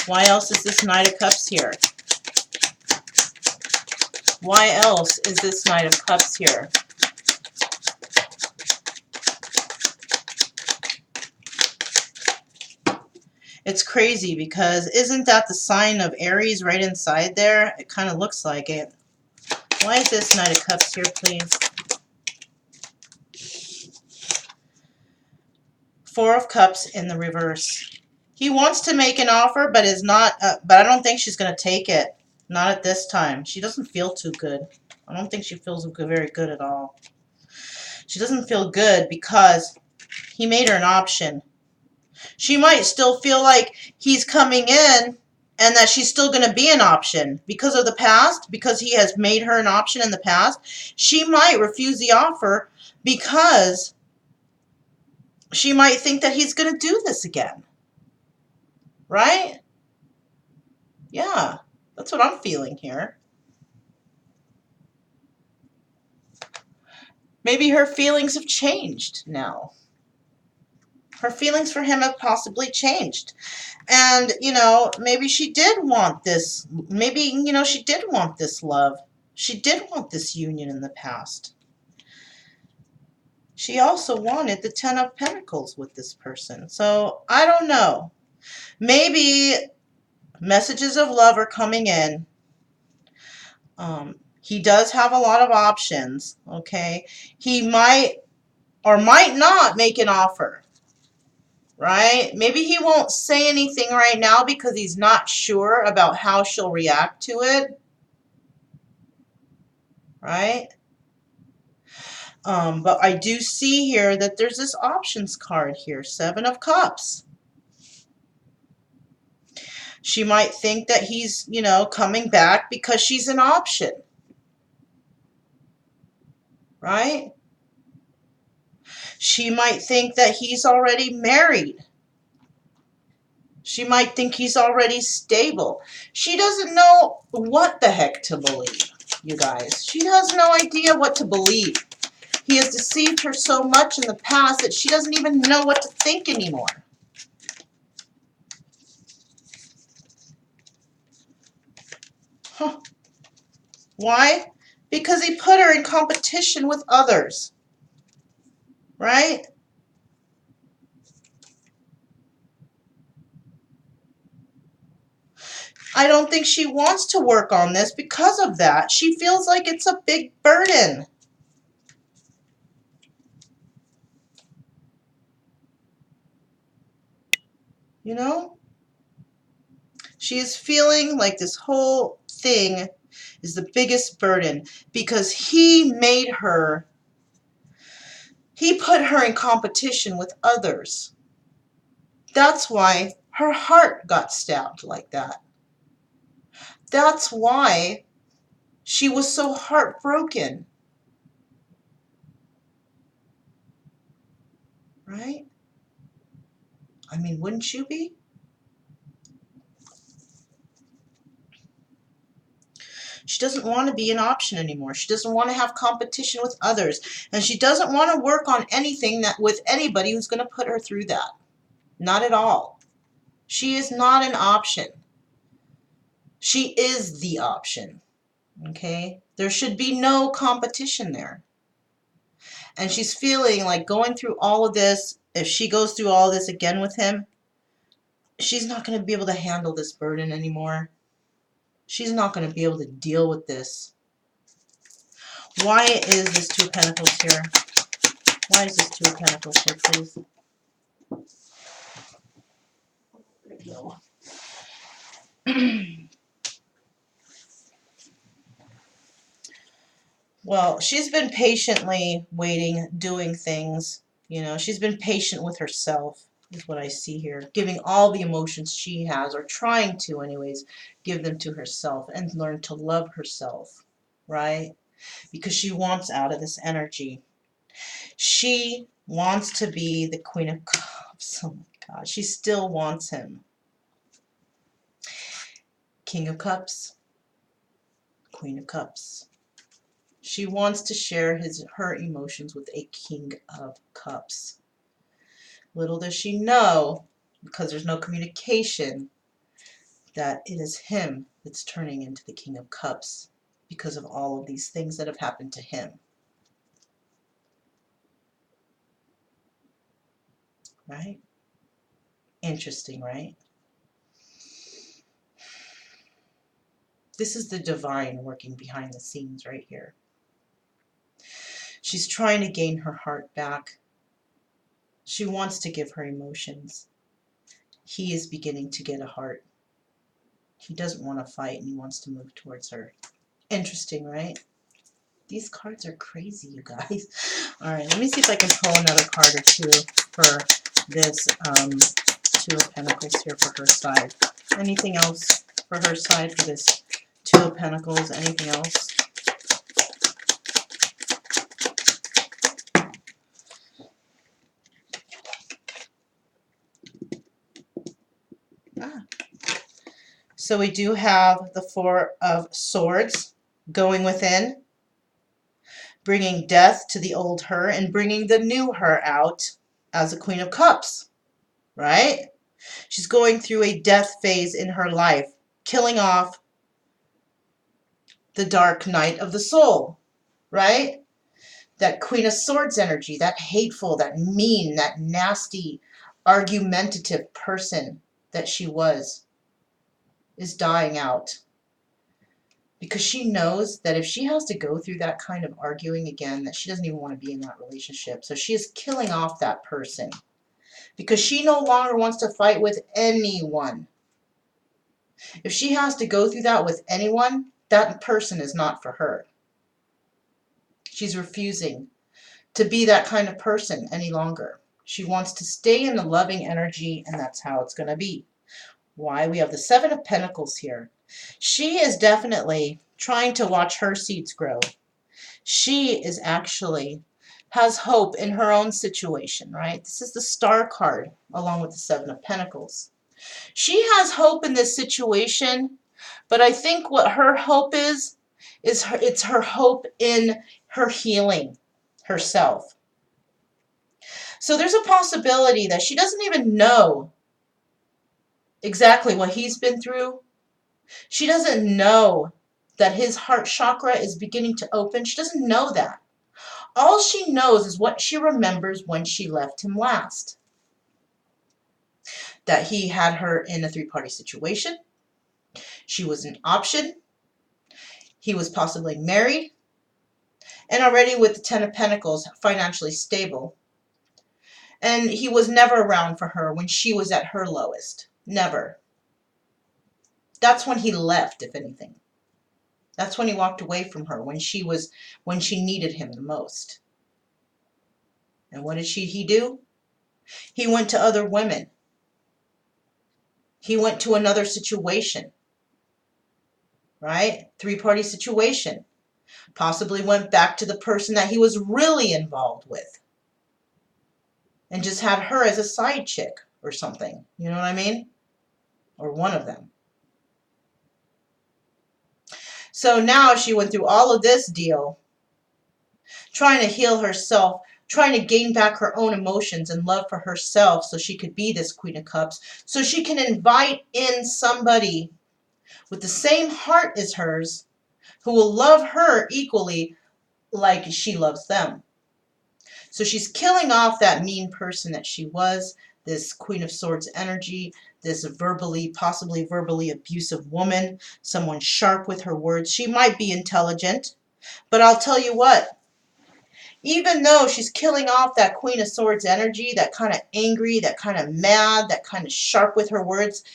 Why else is this Knight of Cups here? Why else is this Knight of Cups here? It's crazy because isn't that the sign of Aries right inside there? It kind of looks like it. Why is this Knight of Cups here, please? Four of Cups in the reverse. He wants to make an offer, but is not. But I don't think she's going to take it. Not at this time. She doesn't feel too good. I don't think she feels very good at all. She doesn't feel good because he made her an option. She might still feel like he's coming in and that she's still going to be an option because of the past, because he has made her an option in the past. She might refuse the offer because she might think that he's going to do this again. Right? Yeah, that's what I'm feeling here. Maybe her feelings have changed now. Her feelings for him have possibly changed. And, maybe she did want this. Maybe, she did want this love. She did want this union in the past. She also wanted the Ten of Pentacles with this person. So, I don't know. Maybe messages of love are coming in. He does have a lot of options, okay? He might or might not make an offer, right? Maybe he won't say anything right now because he's not sure about how she'll react to it, right? But I do see here that there's this options card here, 7 of Cups. She might think that he's, coming back because she's an option, right? She might think that he's already married. She might think he's already stable. She doesn't know what the heck to believe, you guys. She has no idea what to believe. He has deceived her so much in the past that she doesn't even know what to think anymore. Huh. Why? Because he put her in competition with others, right? I don't think she wants to work on this because of that. She feels like it's a big burden. You know? She is feeling like this whole thing is the biggest burden because he put her in competition with others. That's why her heart got stabbed like that. That's why she was so heartbroken. Right? I mean, wouldn't you be? She doesn't want to be an option anymore. She doesn't want to have competition with others. And she doesn't want to work on anything that with anybody who's going to put her through that. Not at all. She is not an option. She is the option. Okay? There should be no competition there. And she's feeling like going through all of this, if she goes through all of this again with him, she's not going to be able to handle this burden anymore. She's not going to be able to deal with this. Why is this Two of Pentacles here? Why is this Two of Pentacles here, please? There we go. Well, she's been patiently waiting, doing things. She's been patient with herself, is what I see here. Giving all the emotions she has, or trying to anyways, give them to herself and learn to love herself, right? Because she wants out of this energy. She wants to be the Queen of Cups. Oh my God, she still wants him. King of Cups, Queen of Cups. She wants to share her emotions with a King of Cups. Little does she know, because there's no communication, that it is him that's turning into the King of Cups because of all of these things that have happened to him. Right? Interesting, right? This is the divine working behind the scenes right here. She's trying to gain her heart back. She wants to give her emotions. He is beginning to get a heart. He doesn't want to fight and he wants to move towards her. Interesting, right? These cards are crazy, you guys. All right, let me see if I can pull another card or two for this Two of Pentacles here for her side. Anything else for her side for this Two of Pentacles? Anything else? Ah. So we do have the Four of Swords going within, bringing death to the old her and bringing the new her out as a Queen of Cups, right? She's going through a death phase in her life, killing off the dark night of the soul, right? That Queen of Swords energy, that hateful, that mean, that nasty, argumentative person that she was, is dying out. Because she knows that if she has to go through that kind of arguing again, that she doesn't even want to be in that relationship. So she is killing off that person. Because she no longer wants to fight with anyone. If she has to go through that with anyone, that person is not for her. She's refusing to be that kind of person any longer. She wants to stay in the loving energy, and that's how it's going to be. Why? We have the Seven of Pentacles here. She is definitely trying to watch her seeds grow. She is actually has hope in her own situation, right? This is the Star card along with the Seven of Pentacles. She has hope in this situation, but I think what her hope is it's her hope in her healing herself. So there's a possibility that she doesn't even know exactly what he's been through. She doesn't know that his heart chakra is beginning to open. She doesn't know that. All she knows is what she remembers when she left him last. That he had her in a three-party situation. She was an option. He was possibly married. And already with the Ten of Pentacles, financially stable. And he was never around for her when she was at her lowest. Never. That's when he left, if anything. That's when he walked away from her, when she needed him the most. And what did he do? He went to other women. He went to another situation. Right? Three-party situation. Possibly went back to the person that he was really involved with. And just had her as a side chick or something. You know what I mean? Or one of them. So now she went through all of this deal, trying to heal herself, trying to gain back her own emotions and love for herself so she could be this Queen of Cups, so she can invite in somebody with the same heart as hers who will love her equally like she loves them. So she's killing off that mean person that she was, this Queen of Swords energy, this possibly verbally abusive woman, someone sharp with her words. She might be intelligent, but I'll tell you what, even though she's killing off that Queen of Swords energy, that kind of angry, that kind of mad, that kind of sharp with her words,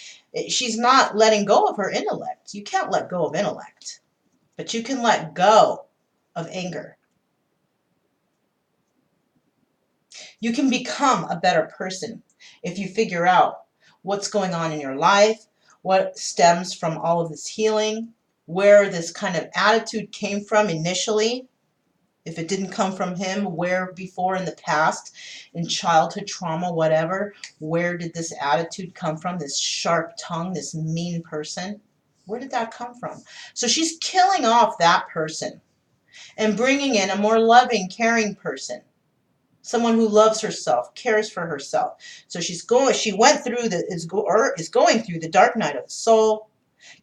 she's not letting go of her intellect. You can't let go of intellect, but you can let go of anger. You can become a better person if you figure out what's going on in your life, what stems from all of this healing, where this kind of attitude came from initially. If it didn't come from him, where before in the past, in childhood trauma, whatever, where did this attitude come from? This sharp tongue, this mean person? Where did that come from? So she's killing off that person and bringing in a more loving, caring person. Someone who loves herself, cares for herself. So she went through is going through the dark night of the soul,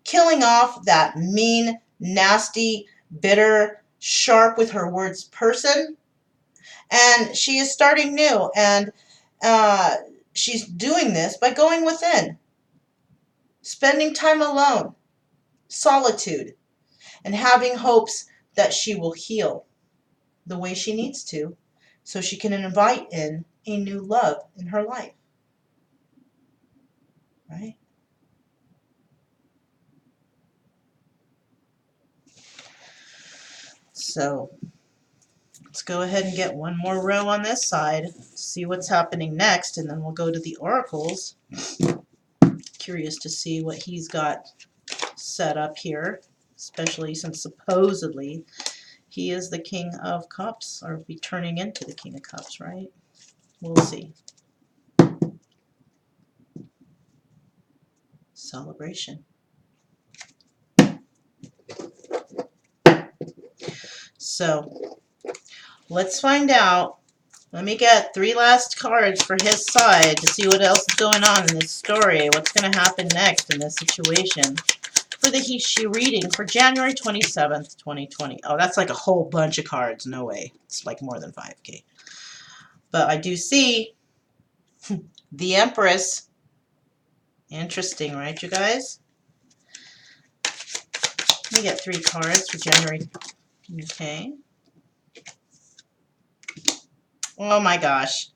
killing off that mean, nasty, bitter, sharp with her words person, and she is starting new. And she's doing this by going within, spending time alone, solitude, and having hopes that she will heal the way she needs to, so she can invite in a new love in her life. Right? So let's go ahead and get one more row on this side, see what's happening next, and then we'll go to the oracles. Curious to see what he's got set up here, especially since supposedly he is the King of Cups, or be turning into the King of Cups, right? We'll see. Celebration. So let's find out. Let me get 3 last cards for his side to see what else is going on in this story. What's going to happen next in this situation for the he-she reading for January 27th, 2020. Oh, that's like a whole bunch of cards. No way. It's like more than 5K. But I do see the Empress. Interesting, right, you guys? Let me get 3 cards for January. Okay. Oh my gosh.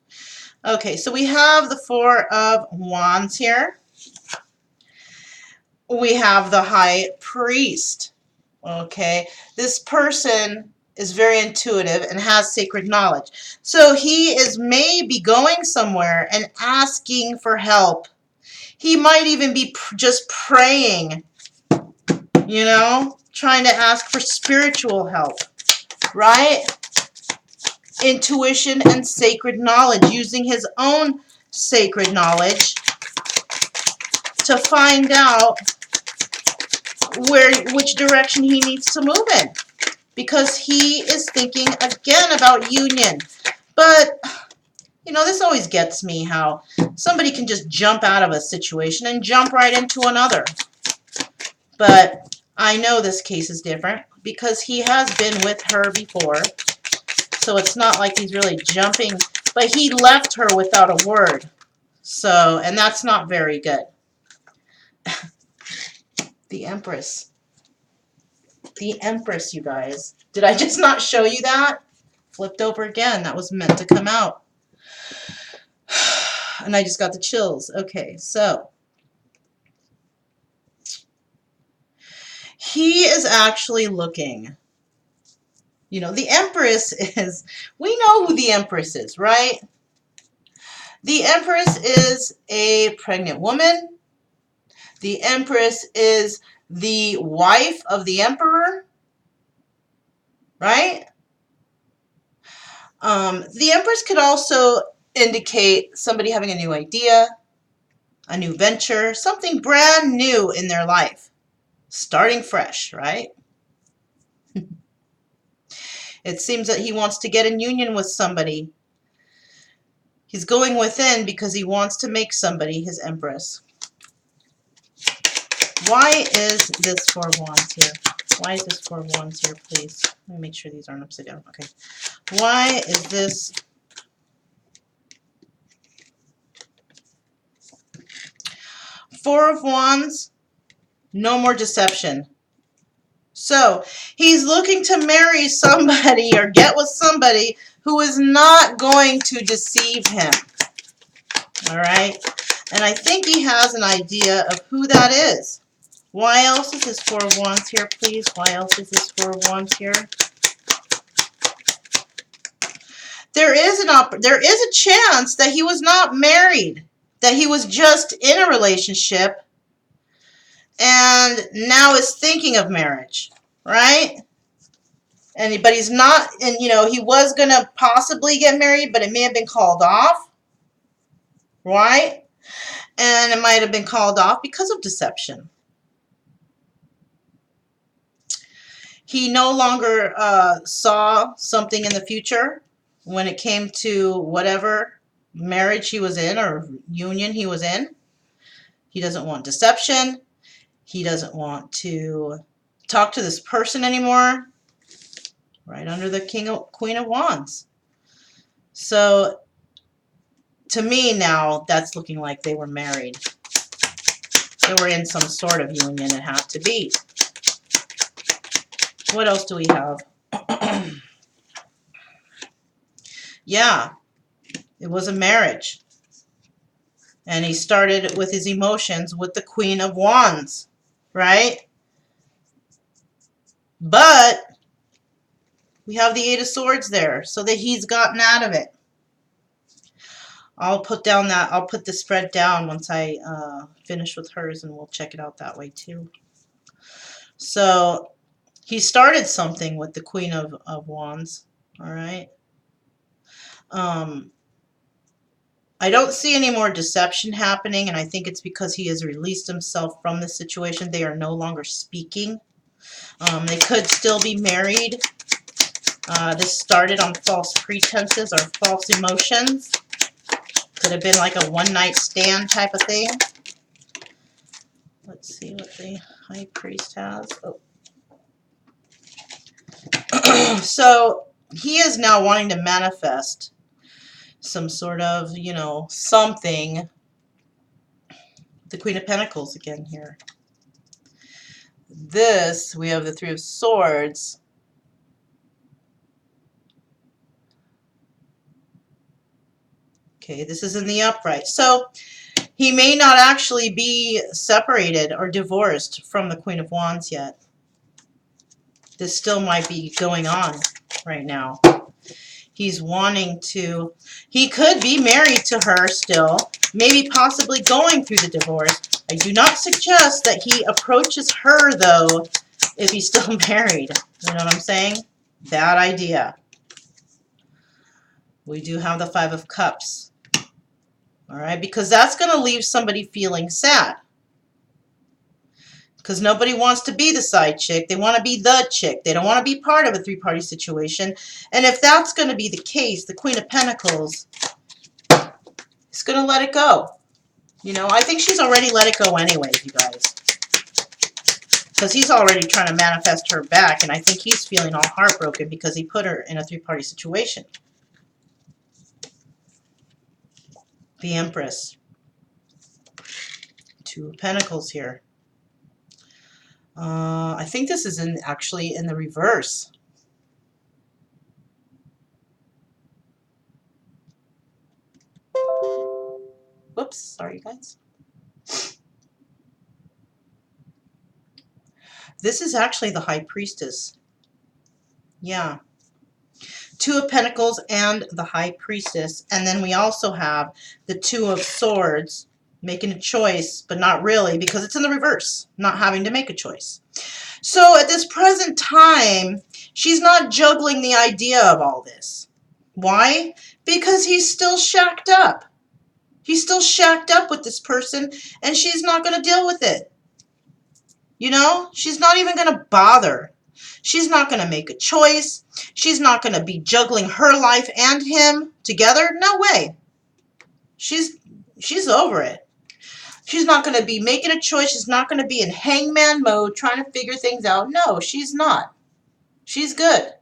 Okay, so we have the 4 of Wands here. We have the High Priest. Okay, this person is very intuitive and has sacred knowledge. So he is maybe going somewhere and asking for help. He might even be just praying, you know, trying to ask for spiritual help, right? Intuition and sacred knowledge, using his own sacred knowledge to find out which direction he needs to move in, because he is thinking again about union. But you know, this always gets me, how somebody can just jump out of a situation and jump right into another. But I know this case is different because he has been with her before, so it's not like he's really jumping, but he left her without a word. So, and that's not very good. The Empress. The Empress, you guys. Did I just not show you that? Flipped over again. That was meant to come out. And I just got the chills. Okay, so he is actually looking. You know, the Empress is, we know who the Empress is, right? The Empress is a pregnant woman. The Empress is the wife of the Emperor, right? The Empress could also indicate somebody having a new idea, a new venture, something brand new in their life, starting fresh, right? It seems that he wants to get in union with somebody. He's going within because he wants to make somebody his Empress. Why is this Four of Wands here? Why is this Four of Wands here, please? Let me make sure these aren't upside down. Okay. Why is this Four of Wands? No more deception. So he's looking to marry somebody or get with somebody who is not going to deceive him. All right. And I think he has an idea of who that is. Why else is this Four of Wands here, please? Why else is this Four of Wands here? There is a chance that he was not married, that he was just in a relationship and now is thinking of marriage, right? But he's not, and you know, he was going to possibly get married, but it may have been called off, right? And it might have been called off because of deception. He no longer saw something in the future when it came to whatever marriage he was in or union he was in. He doesn't want deception. He doesn't want to talk to this person anymore. Right under the Queen of Wands. So to me now, that's looking like they were married. They were in some sort of union, it had to be. What else do we have? Yeah, it was a marriage. And he started with his emotions with the Queen of Wands, right? But we have the Eight of Swords there, so that he's gotten out of it. I'll put the spread down once I finish with hers, and we'll check it out that way too. So he started something with the Queen of Wands, all right? I don't see any more deception happening, and I think it's because he has released himself from the situation. They are no longer speaking. They could still be married. This started on false pretenses or false emotions. Could have been like a one-night stand type of thing. Let's see what the High Priest has. Oh. So he is now wanting to manifest some sort of, you know, something. The Queen of Pentacles again here. This, we have the Three of Swords. Okay, this is in the upright. So he may not actually be separated or divorced from the Queen of Wands yet. This still might be going on. right now. He's wanting to, he could be married to her still, maybe possibly going through the divorce. I do not suggest that he approaches her, though, if he's still married. You know what I'm saying? Bad idea. We do have the Five of Cups. All right, because that's going to leave somebody feeling sad. Because nobody wants to be the side chick. They want to be the chick. They don't want to be part of a three-party situation. And if that's going to be the case, the Queen of Pentacles is going to let it go. You know, I think she's already let it go anyway, you guys. Because he's already trying to manifest her back, and I think he's feeling all heartbroken because he put her in a three-party situation. The Empress. Two of Pentacles here. I think this is actually in the reverse. Whoops, sorry you guys. This is actually the High Priestess. Yeah. Two of Pentacles and the High Priestess. And then we also have the Two of Swords, making a choice, but not really, because it's in the reverse, not having to make a choice. So at this present time, she's not juggling the idea of all this. Why? Because he's still shacked up. He's still shacked up with this person, and she's not going to deal with it. You know, she's not even going to bother. She's not going to make a choice. She's not going to be juggling her life and him together. No way. She's over it. She's not going to be making a choice. She's not going to be in hangman mode trying to figure things out. No, she's not. She's good.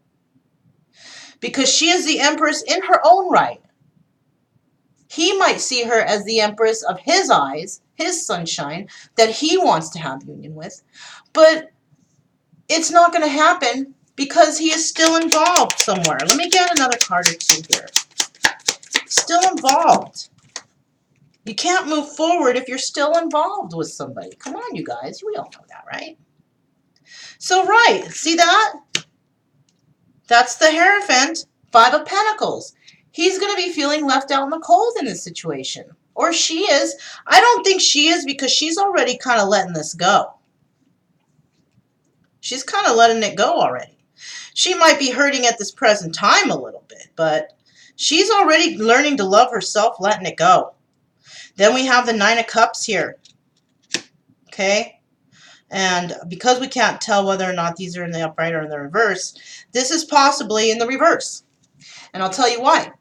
Because she is the Empress in her own right. He might see her as the Empress of his eyes, his sunshine, that he wants to have union with. But it's not going to happen because he is still involved somewhere. Let me get another card or two here. Still involved. You can't move forward if you're still involved with somebody. Come on, you guys. We all know that, right? So, right. See that? That's the Hierophant, Five of Pentacles. He's going to be feeling left out in the cold in this situation. Or she is. I don't think she is because she's already kind of letting this go. She's kind of letting it go already. She might be hurting at this present time a little bit, but she's already learning to love herself, letting it go. Then we have the Nine of Cups here. Okay? And because we can't tell whether or not these are in the upright or in the reverse, this is possibly in the reverse. And I'll tell you why.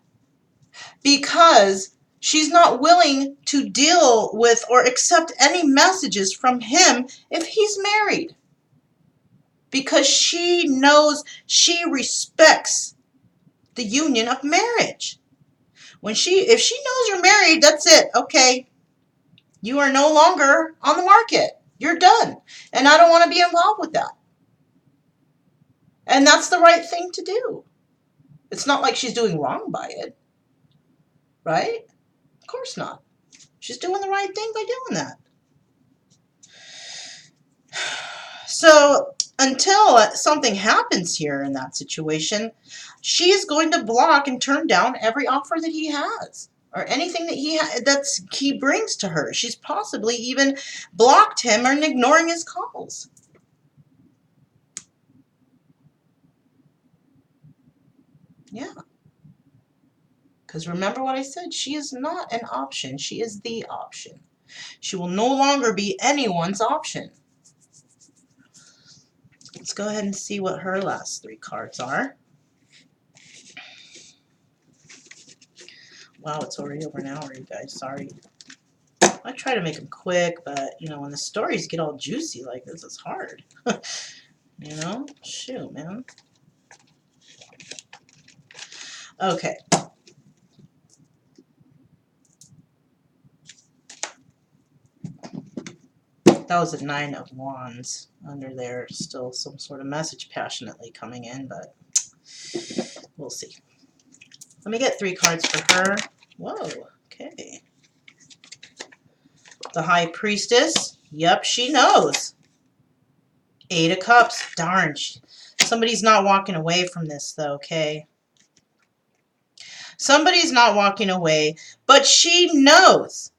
Because she's not willing to deal with or accept any messages from him if he's married. Because she knows, she respects the union of marriage. If she knows you're married, that's it. Okay. You are no longer on the market. You're done. And I don't want to be involved with that. And that's the right thing to do. It's not like she's doing wrong by it. Right? Of course not. She's doing the right thing by doing that. So until something happens here in that situation, she is going to block and turn down every offer that he has. Or anything that he brings to her. She's possibly even blocked him or ignoring his calls. Yeah. Because remember what I said, she is not an option. She is the option. She will no longer be anyone's option. Let's go ahead and see what her last three cards are. Wow, it's already over an hour, you guys. Sorry. I try to make them quick, but, you know, when the stories get all juicy like this, it's hard. You know? Shoot, man. Okay. That was a Nine of Wands under there. Still some sort of message passionately coming in, but we'll see. Let me get three cards for her. Whoa, okay. The High Priestess. Yep, she knows. Eight of Cups. Darn. Somebody's not walking away from this, though, okay? Somebody's not walking away, but she knows.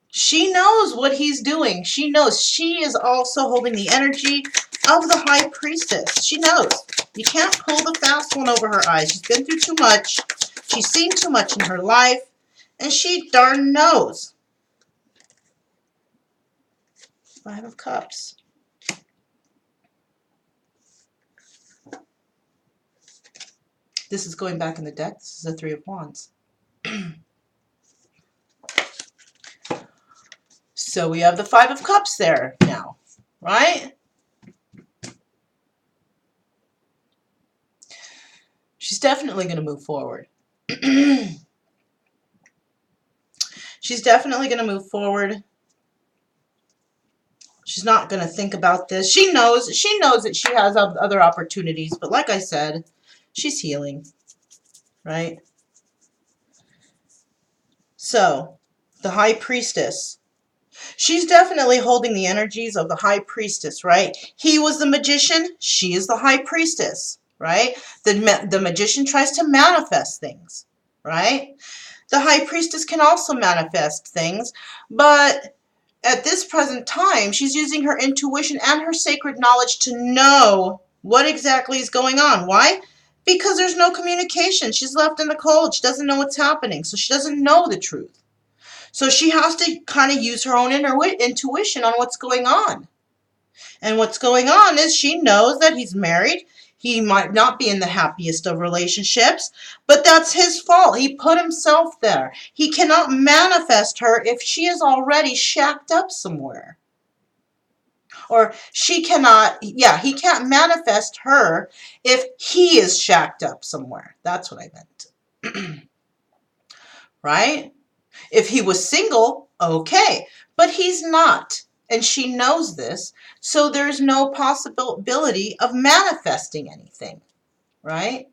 She knows what he's doing. She knows. She is also holding the energy of the High Priestess. She knows. You can't pull the fast one over her eyes. She's been through too much. She's seen too much in her life. And she darn knows. Five of Cups. This is going back in the deck. This is a Three of Wands. So we have the Five of Cups there now, right? She's definitely going to move forward. She's definitely going to move forward. She's not going to think about this. She knows that she has other opportunities, but like I said, she's healing, right? So, the High Priestess. She's definitely holding the energies of the High Priestess, right? He was the magician. She is the High Priestess, right? The magician tries to manifest things, right? The High Priestess can also manifest things, but at this present time, she's using her intuition and her sacred knowledge to know what exactly is going on. Why? Because there's no communication. She's left in the cold. She doesn't know what's happening, so she doesn't know the truth. So she has to kind of use her own intuition on what's going on. And what's going on is she knows that he's married. He might not be in the happiest of relationships, but that's his fault. He put himself there. He cannot manifest her if she is already shacked up somewhere. Or she cannot, he can't manifest her if he is shacked up somewhere. That's what I meant. Right? If he was single, okay. But he's not. And she knows this. So there's no possibility of manifesting anything. Right?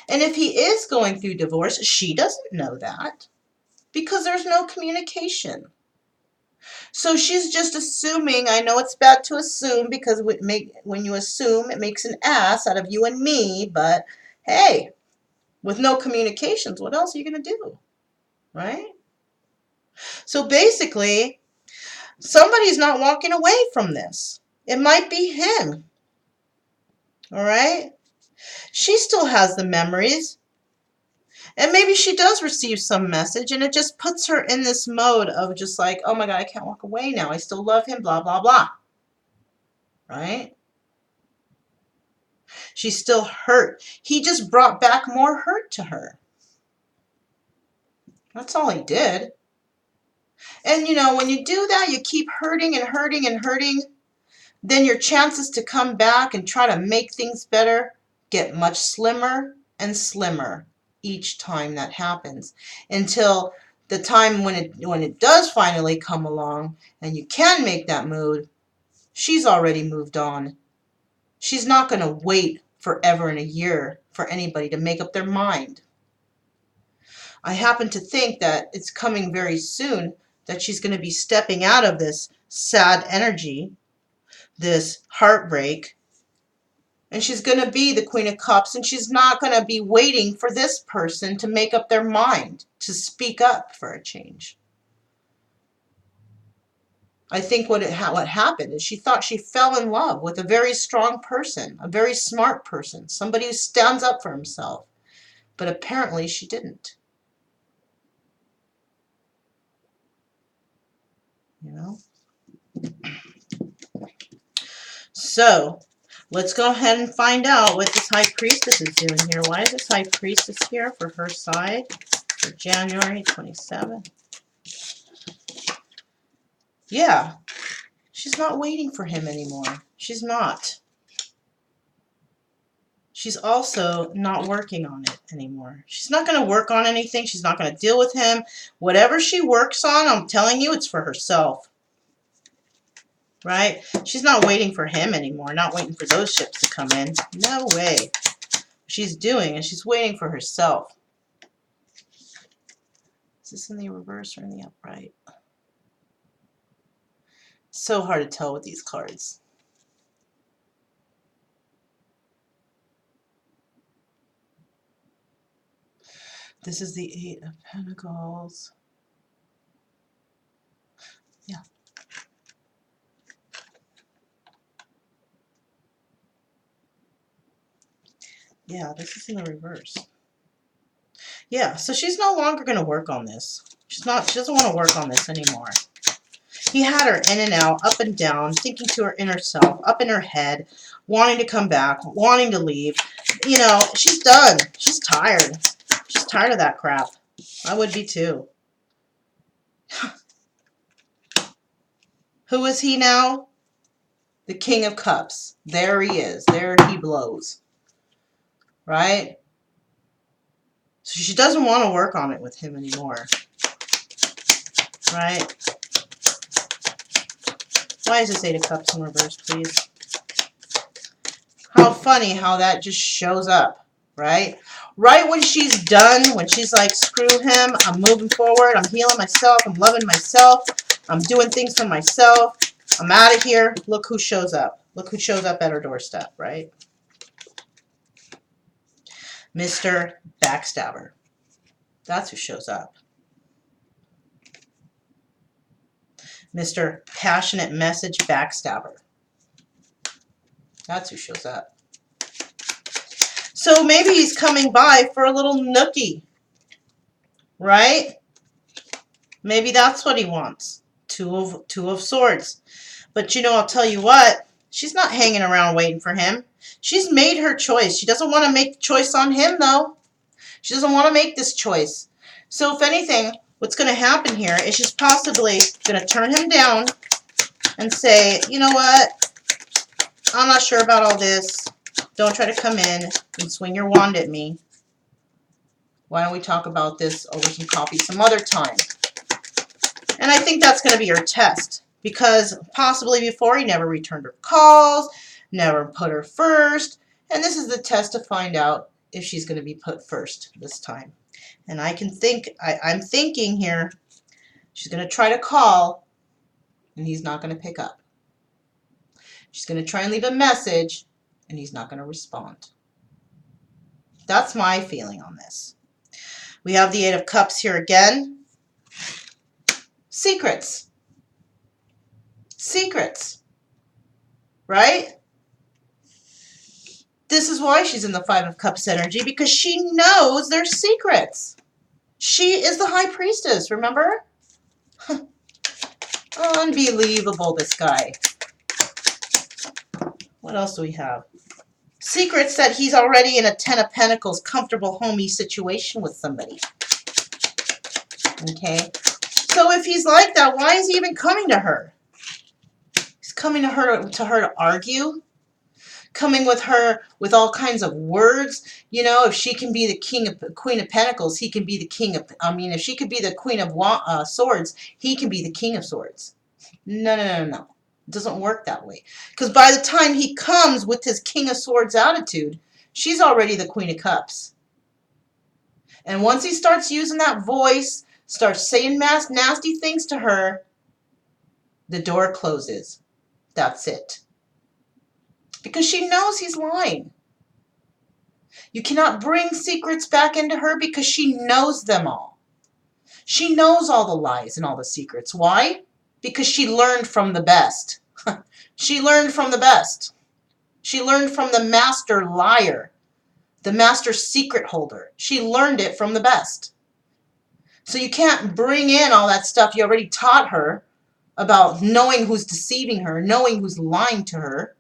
And if he is going through divorce, she doesn't know that. Because there's no communication. So she's just assuming. I know it's bad to assume because when you assume, it makes an ass out of you and me. But hey, with no communications, what else are you going to do? Right? So basically, somebody's not walking away from this. It might be him. All right? She still has the memories. And maybe she does receive some message and it just puts her in this mode of just like, oh my God, I can't walk away now. I still love him, blah, blah, blah. Right? She's still hurt. He just brought back more hurt to her. That's all he did. And you know, when you do that, you keep hurting and hurting and hurting, then your chances to come back and try to make things better get much slimmer and slimmer each time that happens, until the time when it does finally come along and you can make that move, she's already moved on. She's not going to wait forever and a year for anybody to make up their mind. I happen to think that it's coming very soon that she's going to be stepping out of this sad energy, this heartbreak, and she's going to be the Queen of Cups, and she's not going to be waiting for this person to make up their mind, to speak up for a change. I think what happened is she thought she fell in love with a very strong person, a very smart person, somebody who stands up for himself. But apparently she didn't. You know? So, let's go ahead and find out what this High Priestess is doing here. Why is this High Priestess here for her side for January 27th? Yeah, she's not waiting for him anymore. She's not. She's also not working on it anymore. She's not going to work on anything. She's not going to deal with him. Whatever she works on, I'm telling you, it's for herself. Right? She's not waiting for him anymore. Not waiting for those ships to come in. No way. She's doing, and she's waiting for herself. Is this in the reverse or in the upright? So hard to tell with these cards. This is the Eight of Pentacles. Yeah. Yeah, this is in the reverse. Yeah, so she's no longer going to work on this. She doesn't want to work on this anymore. He had her in and out, up and down, thinking to her inner self, up in her head, wanting to come back, wanting to leave. You know, she's done. She's tired. She's tired of that crap. I would be too. Who is he now? The King of Cups. There he is. There he blows. Right? So she doesn't want to work on it with him anymore. Right? Why is this Eight of Cups in reverse, please? How funny how that just shows up, right? Right when she's done, when she's like, screw him, I'm moving forward, I'm healing myself, I'm loving myself, I'm doing things for myself, I'm out of here. Look who shows up. Look who shows up at her doorstep, right? Mr. Backstabber. That's who shows up. Mr. Passionate Message Backstabber. That's who shows up. So maybe he's coming by for a little nookie, right? Maybe that's what he wants. Two of Swords. But you know, I'll tell you what, she's not hanging around waiting for him. She's made her choice. She doesn't want to make the choice on him, though. She doesn't want to make this choice. So if anything, what's going to happen here is she's possibly going to turn him down and say, you know what, I'm not sure about all this. Don't try to come in and swing your wand at me. Why don't we talk about this over some coffee some other time? And I think that's going to be her test. Because possibly before he never returned her calls, never put her first. And this is the test to find out if she's going to be put first this time. And I can think, I'm thinking here, she's going to try to call and he's not going to pick up. She's going to try and leave a message and he's not going to respond. That's my feeling on this. We have the Eight of Cups here again. Secrets. Secrets. Right? This is why she's in the Five of Cups energy, because she knows their secrets. She is the High Priestess, remember? Unbelievable, this guy. What else do we have? Secrets that he's already in a Ten of Pentacles, comfortable, homey situation with somebody. Okay? So if he's like that, why is he even coming to her? He's coming to her to argue. Coming with her with all kinds of words. You know, if she can be the Queen of Pentacles, he can be the King of, if she could be the Queen of Swords, he can be the King of Swords. No, no, no, no. It doesn't work that way. Because by the time he comes with his King of Swords attitude, she's already the Queen of Cups. And once he starts using that voice, starts saying nasty things to her, the door closes. That's it. Because she knows he's lying. You cannot bring secrets back into her because she knows them all. She knows all the lies and all the secrets. Why? Because she learned from the best. She learned from the best. She learned from the master liar, the master secret holder. She learned it from the best. So you can't bring in all that stuff you already taught her about knowing who's deceiving her, knowing who's lying to her.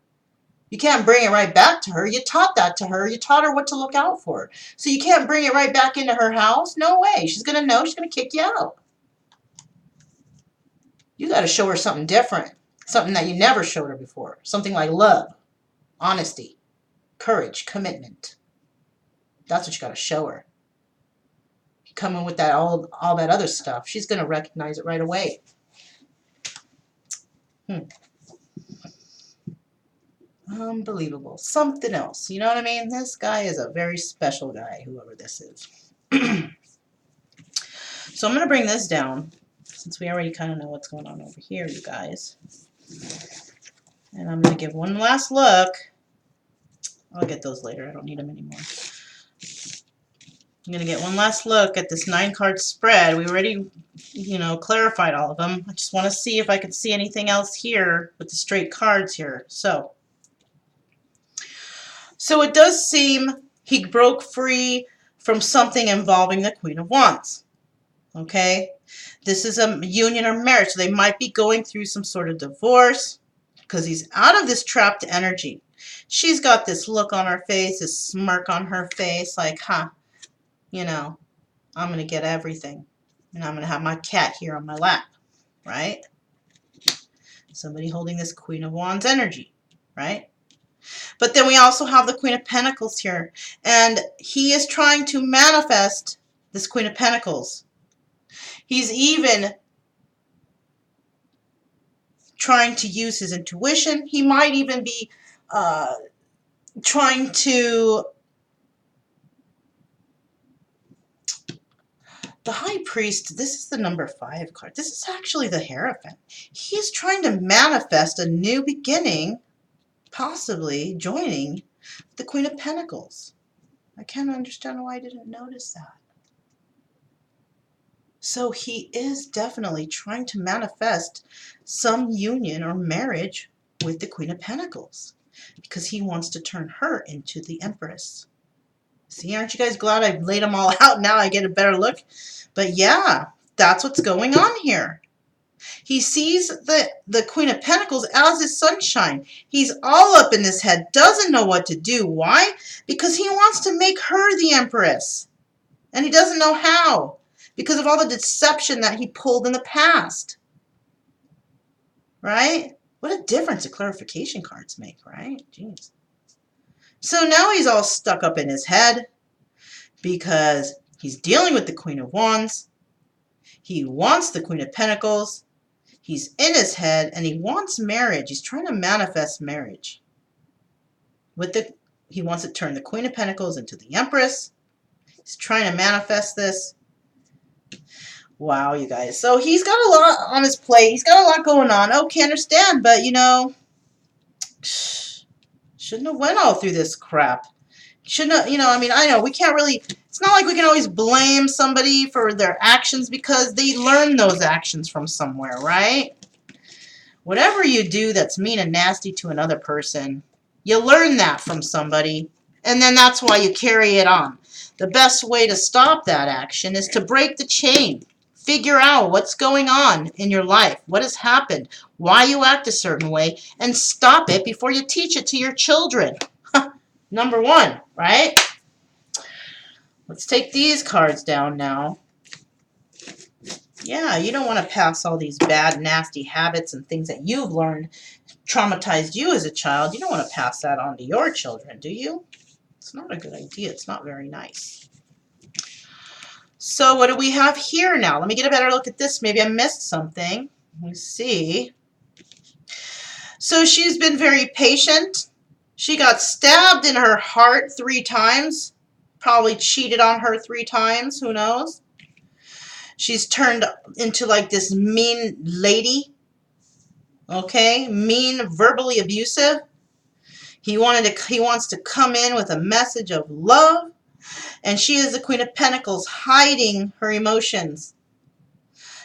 You can't bring it right back to her. You taught that to her. You taught her what to look out for. So you can't bring it right back into her house? No way. She's going to know. She's going to kick you out. You got to show her something different. Something that you never showed her before. Something like love, honesty, courage, commitment. That's what you got to show her. You come in with that all that other stuff, she's going to recognize it right away. Unbelievable. Something else. You know what I mean? This guy is a very special guy, whoever this is. So I'm going to bring this down, since we already kind of know what's going on over here, you guys. And I'm going to give one last look. I'll get those later. I don't need them anymore. I'm going to get one last look at this 9-card spread. We already, clarified all of them. I just want to see if I can see anything else here with the straight cards here. So it does seem he broke free from something involving the Queen of Wands. Okay? This is a union or marriage. So they might be going through some sort of divorce because he's out of this trapped energy. She's got this look on her face, this smirk on her face, like, I'm going to get everything. And I'm going to have my cat here on my lap, right? Somebody holding this Queen of Wands energy, right? But then we also have the Queen of Pentacles here. And he is trying to manifest this Queen of Pentacles. He's even trying to use his intuition. He might even be trying to... The High Priest, this is the number 5 card. This is actually the Hierophant. He is trying to manifest a new beginning, possibly joining the Queen of Pentacles. I can't understand why I didn't notice that. So he is definitely trying to manifest some union or marriage with the Queen of Pentacles because he wants to turn her into the Empress. See, aren't you guys glad I laid them all out? Now I get a better look. But yeah, that's what's going on here. He sees the Queen of Pentacles as his sunshine. He's all up in his head, doesn't know what to do. Why? Because he wants to make her the Empress. And he doesn't know how. Because of all the deception that he pulled in the past. Right? What a difference the clarification cards make, right? Jeez. So now he's all stuck up in his head because he's dealing with the Queen of Wands. He wants the Queen of Pentacles. He's in his head and he wants marriage. He's trying to manifest marriage. He wants to turn the Queen of Pentacles into the Empress. He's trying to manifest this. Wow, you guys. So he's got a lot on his plate. He's got a lot going on. Okay, understand, but shouldn't have went all through this crap. Shouldn't have, I know we can't really, it's not like we can always blame somebody for their actions because they learn those actions from somewhere, right? Whatever you do that's mean and nasty to another person, you learn that from somebody, and then that's why you carry it on. The best way to stop that action is to break the chain. Figure out what's going on in your life, what has happened, why you act a certain way, and stop it before you teach it to your children. Number 1, right? Let's take these cards down now. Yeah, you don't want to pass all these bad, nasty habits and things that you've learned traumatized you as a child. You don't want to pass that on to your children, do you? It's not a good idea. It's not very nice. So what do we have here now? Let me get a better look at this. Maybe I missed something. Let me see. So she's been very patient. She got stabbed in her heart 3 times. Probably cheated on her 3 times. Who knows? She's turned into like this mean lady. Okay? Mean, verbally abusive. He wants to come in with a message of love. And she is the Queen of Pentacles, hiding her emotions.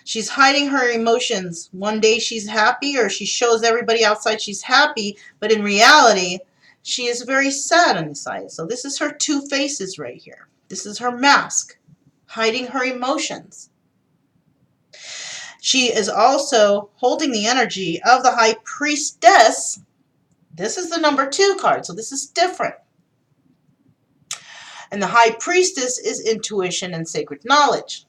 She's hiding her emotions. One day she's happy, or she shows everybody outside she's happy, but in reality, she is very sad inside. So this is her 2 faces right here. This is her mask, hiding her emotions. She is also holding the energy of the High Priestess. This is the number 2 card, so this is different. And the High Priestess is intuition and sacred knowledge.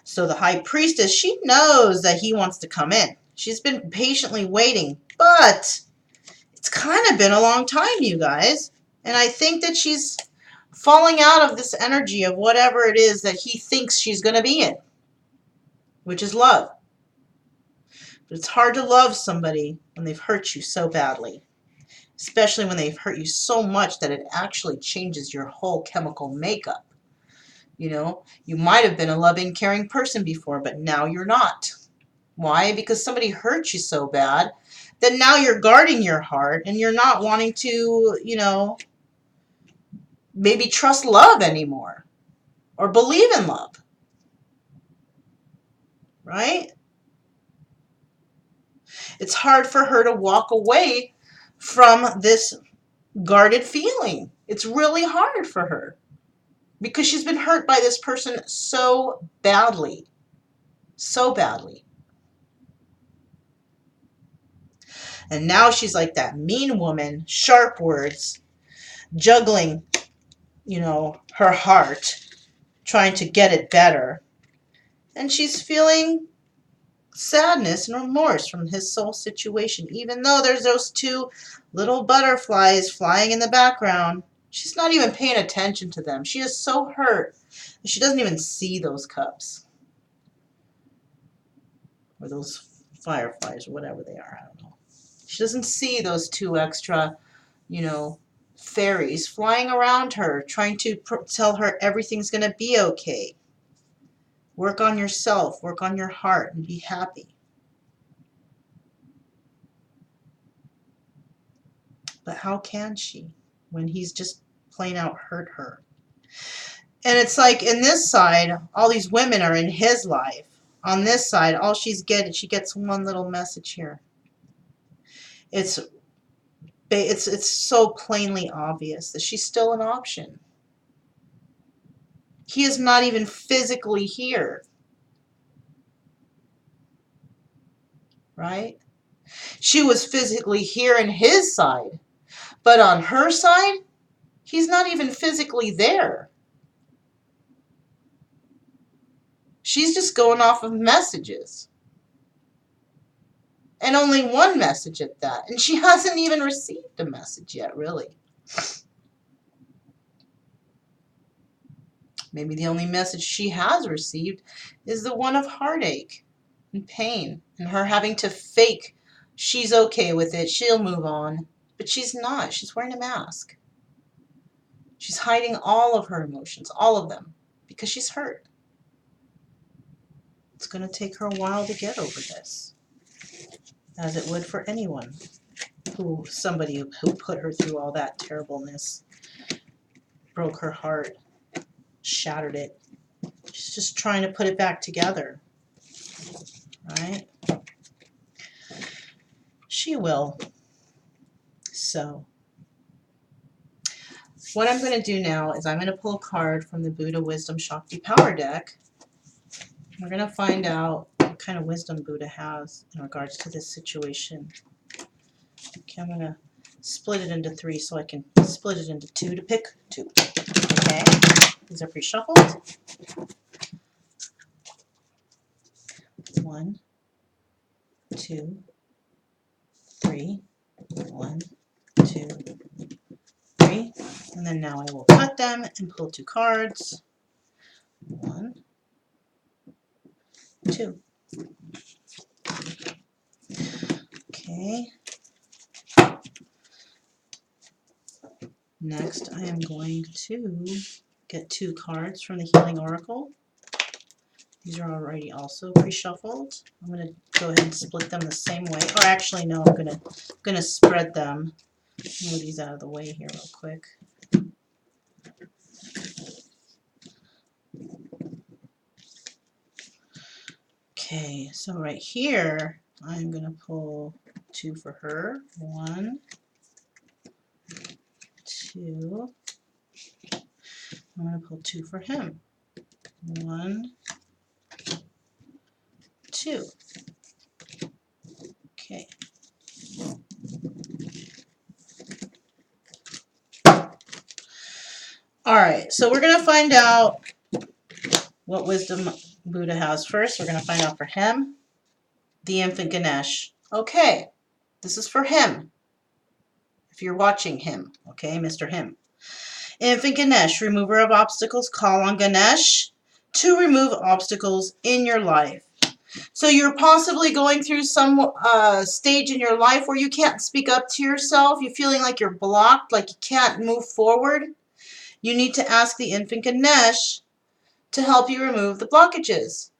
So the High Priestess, she knows that he wants to come in. She's been patiently waiting, but it's kind of been a long time, you guys. And I think that she's falling out of this energy of whatever it is that he thinks she's going to be in, which is love. But it's hard to love somebody when they've hurt you so badly. Especially when they've hurt you so much that it actually changes your whole chemical makeup. You might have been a loving, caring person before, but now you're not. Why? Because somebody hurt you so bad that now you're guarding your heart and you're not wanting to, maybe trust love anymore. or believe in love, right? It's hard for her to walk away from this guarded feeling. It's really hard for her because she's been hurt by this person so badly, so badly. And now she's like that mean woman, sharp words, juggling, her heart, trying to get it better. And she's feeling sadness and remorse from his soul situation, even though there's those two little butterflies flying in the background. She's not even paying attention to them. She is so hurt that she doesn't even see those cups or those fireflies or whatever they are. I don't know. She doesn't see those two extra, fairies flying around her, trying to tell her everything's going to be okay. Work on yourself, work on your heart, and be happy. But how can she when he's just plain out hurt her? And it's like in this side, all these women are in his life. On this side, all she gets one little message here. It's so plainly obvious that she's still an option. He is not even physically here. Right? She was physically here in his side. But on her side, he's not even physically there. She's just going off of messages. And only one message at that. And she hasn't even received a message yet, really. Maybe the only message she has received is the one of heartache and pain and her having to fake she's okay with it, she'll move on. But she's not. She's wearing a mask. She's hiding all of her emotions, all of them, because she's hurt. It's going to take her a while to get over this, as it would for anyone somebody who put her through all that terribleness, broke her heart, shattered it. She's just trying to put it back together, right? She will. So what I'm going to do now is I'm going to pull a card from the Buddha Wisdom Shakti Power deck. We're going to find out what kind of wisdom Buddha has in regards to this situation. Okay, I'm going to split it into 3 so I can split it into 2 to pick 2. Okay, these are pre-shuffled. 1, 2, 3. 1, 2, 3. And then now I will cut them and pull 2 cards. 1, 2. Okay. Next, I am going to get 2 cards from the Healing Oracle. These are already also pre-shuffled. I'm going to go ahead and split them the same way. Or actually, no, I'm going to spread them. Move these out of the way here real quick. Okay, so right here, I'm going to pull 2 for her. 1, 2. I'm going to pull 2 for him. 1, 2. Okay. Alright, so we're going to find out what wisdom Buddha has first. We're going to find out for him, the infant Ganesh. Okay, this is for him. If you're watching him, okay, Mr. Him. Infant Ganesh, remover of obstacles, call on Ganesh to remove obstacles in your life. So you're possibly going through some stage in your life where you can't speak up to yourself. You're feeling like you're blocked, like you can't move forward. You need to ask the infant Ganesh to help you remove the blockages.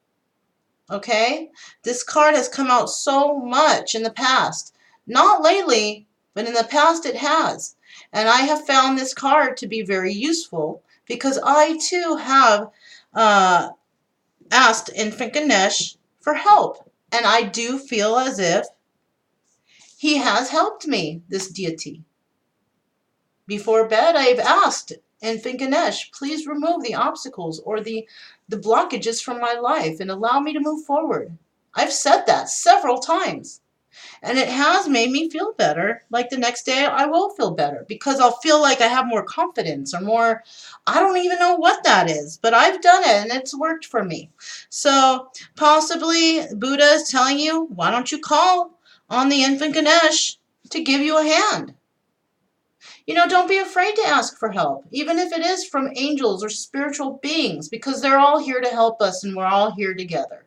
Okay? This card has come out so much in the past. Not lately, but in the past it has. And I have found this card to be very useful because I too have uh, asked Infant Ganesh for help. And I do feel as if he has helped me, this deity. Before bed, I've asked Infant Ganesh, please remove the obstacles or the blockages from my life and allow me to move forward. I've said that several times. And it has made me feel better. Like the next day, I will feel better because I'll feel like I have more confidence or more, I don't even know what that is, but I've done it and it's worked for me. So possibly Buddha is telling you, why don't you call on the Infant Ganesh to give you a hand? You know, don't be afraid to ask for help, even if it is from angels or spiritual beings, because they're all here to help us and we're all here together.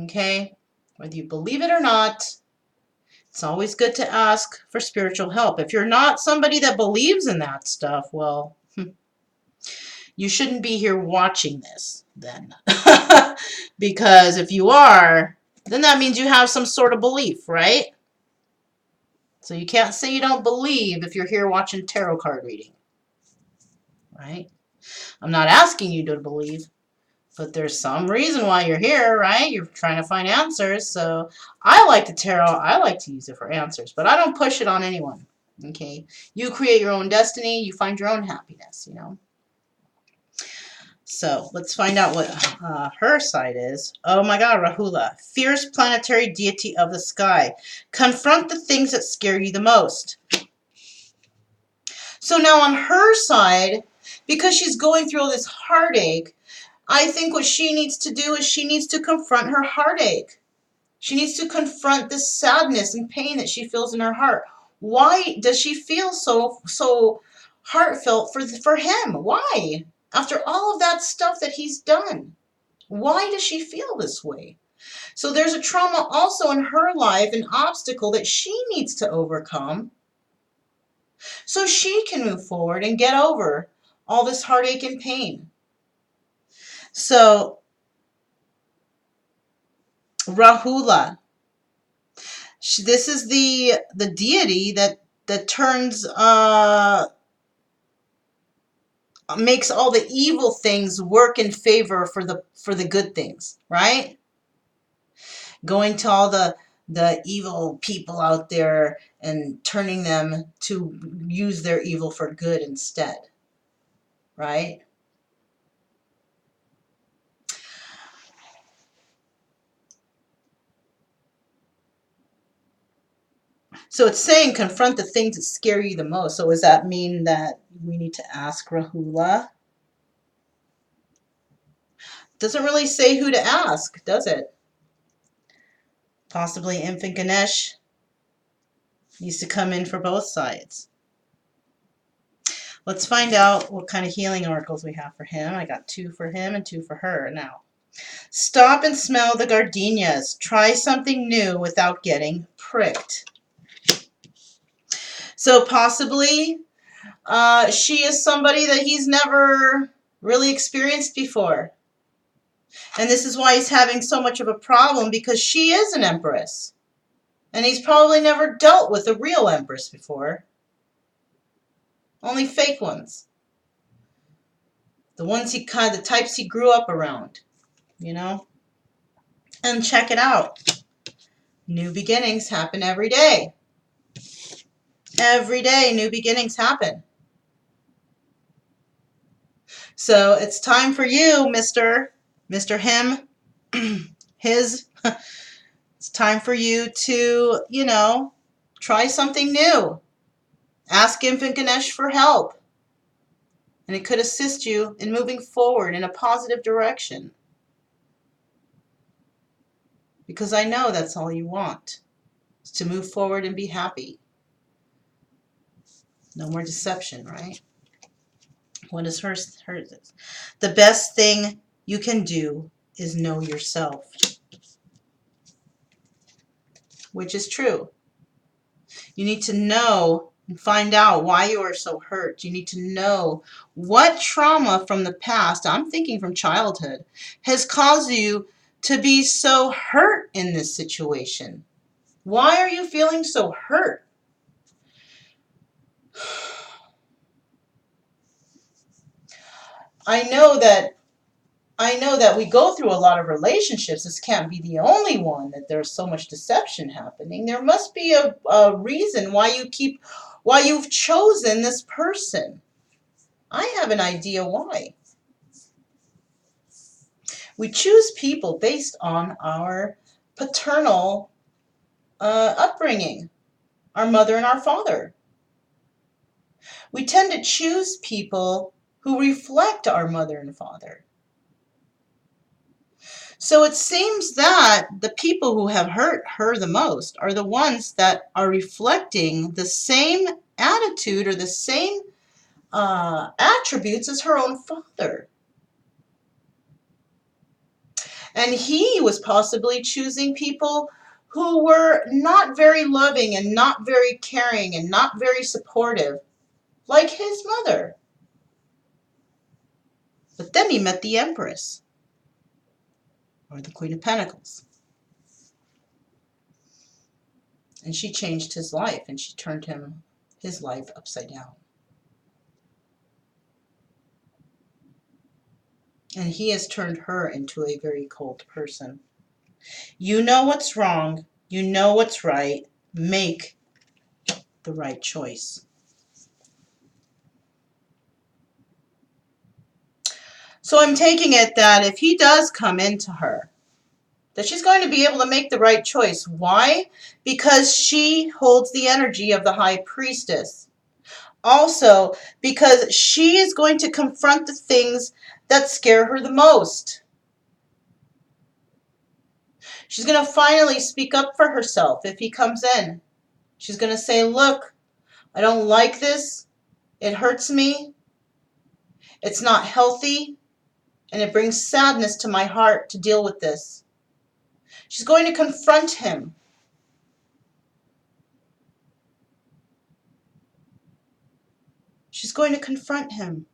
Okay? Whether you believe it or not, it's always good to ask for spiritual help. If you're not somebody that believes in that stuff, well, you shouldn't be here watching this then. Because if you are, then that means you have some sort of belief, right? So you can't say you don't believe if you're here watching tarot card reading, right? I'm not asking you to believe, but there's some reason why you're here, right? You're trying to find answers. So I like the tarot. I like to use it for answers, but I don't push it on anyone. Okay? You create your own destiny. You find your own happiness, you know? So let's find out what her side is. Oh my God, Rahula. Fierce planetary deity of the sky. Confront the things that scare you the most. So now on her side, because she's going through all this heartache, I think what she needs to do is she needs to confront her heartache. She needs to confront this sadness and pain that she feels in her heart. Why does she feel so heartfelt for him? Why? After all of that stuff that he's done, why does she feel this way? So there's a trauma also in her life, an obstacle that she needs to overcome so she can move forward and get over all this heartache and pain. So Rahula, this is the deity that turns makes all the evil things work in favor for the good things, right? Going to all the evil people out there and turning them to use their evil for good instead, right? So it's saying confront the things that scare you the most. So does that mean that we need to ask Rahula? Doesn't really say who to ask, does it? Possibly Infant Ganesh needs to come in for both sides. Let's find out what kind of healing oracles we have for him. I got 2 for him and 2 for her. Now, stop and smell the gardenias. Try something new without getting pricked. So possibly she is somebody that he's never really experienced before. And this is why he's having so much of a problem, because she is an empress. And he's probably never dealt with a real empress before. Only fake ones. The ones the types he grew up around, you know? And check it out. New beginnings happen every day. Every day, new beginnings happen. So it's time for you, Mr. Him, his. It's time for you to, you know, try something new. Ask Infant Ganesh for help. And it could assist you in moving forward in a positive direction. Because I know that's all you want, is to move forward and be happy. No more deception, right? What is hers? The best thing you can do is know yourself. Which is true. You need to know and find out why you are so hurt. You need to know what trauma from the past, I'm thinking from childhood, has caused you to be so hurt in this situation. Why are you feeling so hurt? I know that I know that we go through a lot of relationships. This can't be the only one that there's so much deception happening. There must be a reason why you've chosen this person. I have an idea why. We choose people based on our paternal upbringing, our mother and our father. We tend to choose people who reflect our mother and father. So it seems that the people who have hurt her the most are the ones that are reflecting the same attitude or the same attributes as her own father. And he was possibly choosing people who were not very loving and not very caring and not very supportive, like his mother. But then he met the Empress, or the Queen of Pentacles. And she changed his life, and she turned his life upside down. And he has turned her into a very cold person. You know what's wrong. You know what's right. Make the right choice. So I'm taking it that if he does come into her, that she's going to be able to make the right choice. Why? Because she holds the energy of the High Priestess. Also, because she is going to confront the things that scare her the most. She's going to finally speak up for herself if he comes in. She's going to say, look, I don't like this. It hurts me. It's not healthy. And it brings sadness to my heart to deal with this. She's going to confront him. She's going to confront him.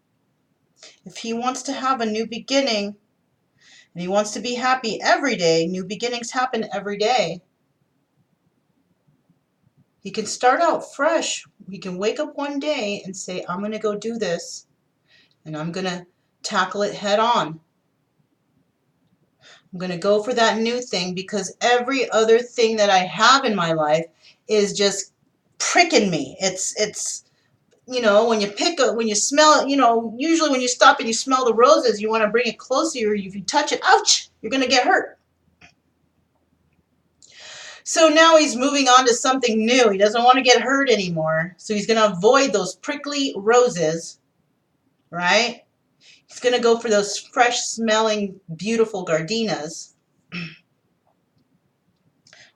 If he wants to have a new beginning, and he wants to be happy every day, new beginnings happen every day. He can start out fresh. He can wake up one day and say, I'm going to go do this, and I'm going to tackle it head on. I'm going to go for that new thing because every other thing that I have in my life is just pricking me. It's you know, when you smell, usually when you stop and you smell the roses, you want to bring it closer, or if you touch it, ouch, you're going to get hurt. So now he's moving on to something new. He doesn't want to get hurt anymore. So he's going to avoid those prickly roses, right? He's going to go for those fresh smelling, beautiful gardenias.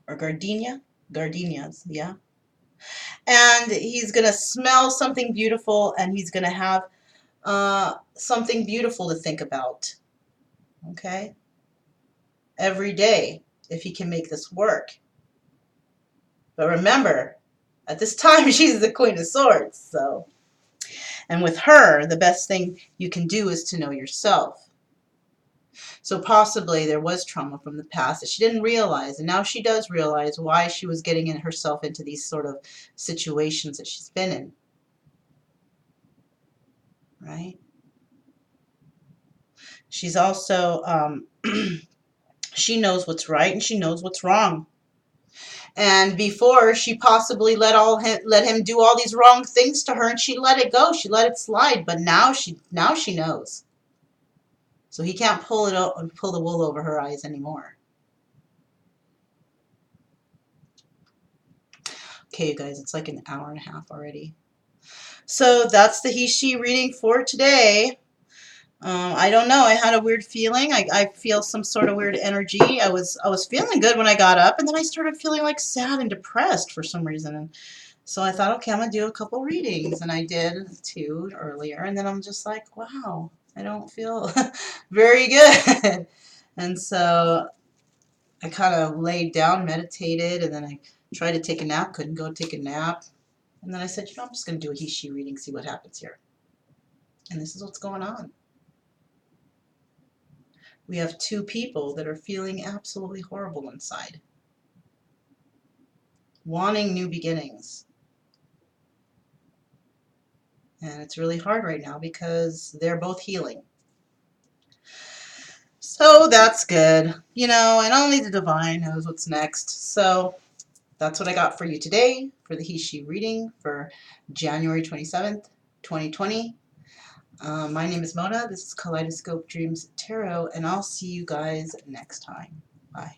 Or gardenias, yeah. And he's going to smell something beautiful, and he's going to have something beautiful to think about, okay? Every day, if he can make this work. But remember, at this time, she's the Queen of Swords, so. And with her, the best thing you can do is to know yourself. So possibly there was trauma from the past that she didn't realize, and now she does realize why she was getting herself into these sort of situations that she's been in. Right? She's also, she knows what's right and she knows what's wrong. And before, she possibly let him do all these wrong things to her, and she let it go. She let it slide. But now she knows. So he can't pull the wool over her eyes anymore. Okay, you guys, it's like an hour and a half already. So that's the he/she reading for today. I don't know. I had a weird feeling. I feel some sort of weird energy. I was feeling good when I got up, and then I started feeling like sad and depressed for some reason. And so I thought, okay, I'm gonna do a couple readings, and I did 2 earlier, and then I'm just like, wow, I don't feel very good. And so I kind of laid down, meditated, and then I tried to take a nap. Couldn't go take a nap. And then I said, I'm just gonna do a he/she reading, see what happens here. And this is what's going on. We have 2 people that are feeling absolutely horrible inside, wanting new beginnings. And it's really hard right now because they're both healing. So that's good. You know, and only the divine knows what's next. So that's what I got for you today for the he-she reading for January 27th, 2020. My name is Mona. This is Kaleidoscope Dreams Tarot, and I'll see you guys next time. Bye.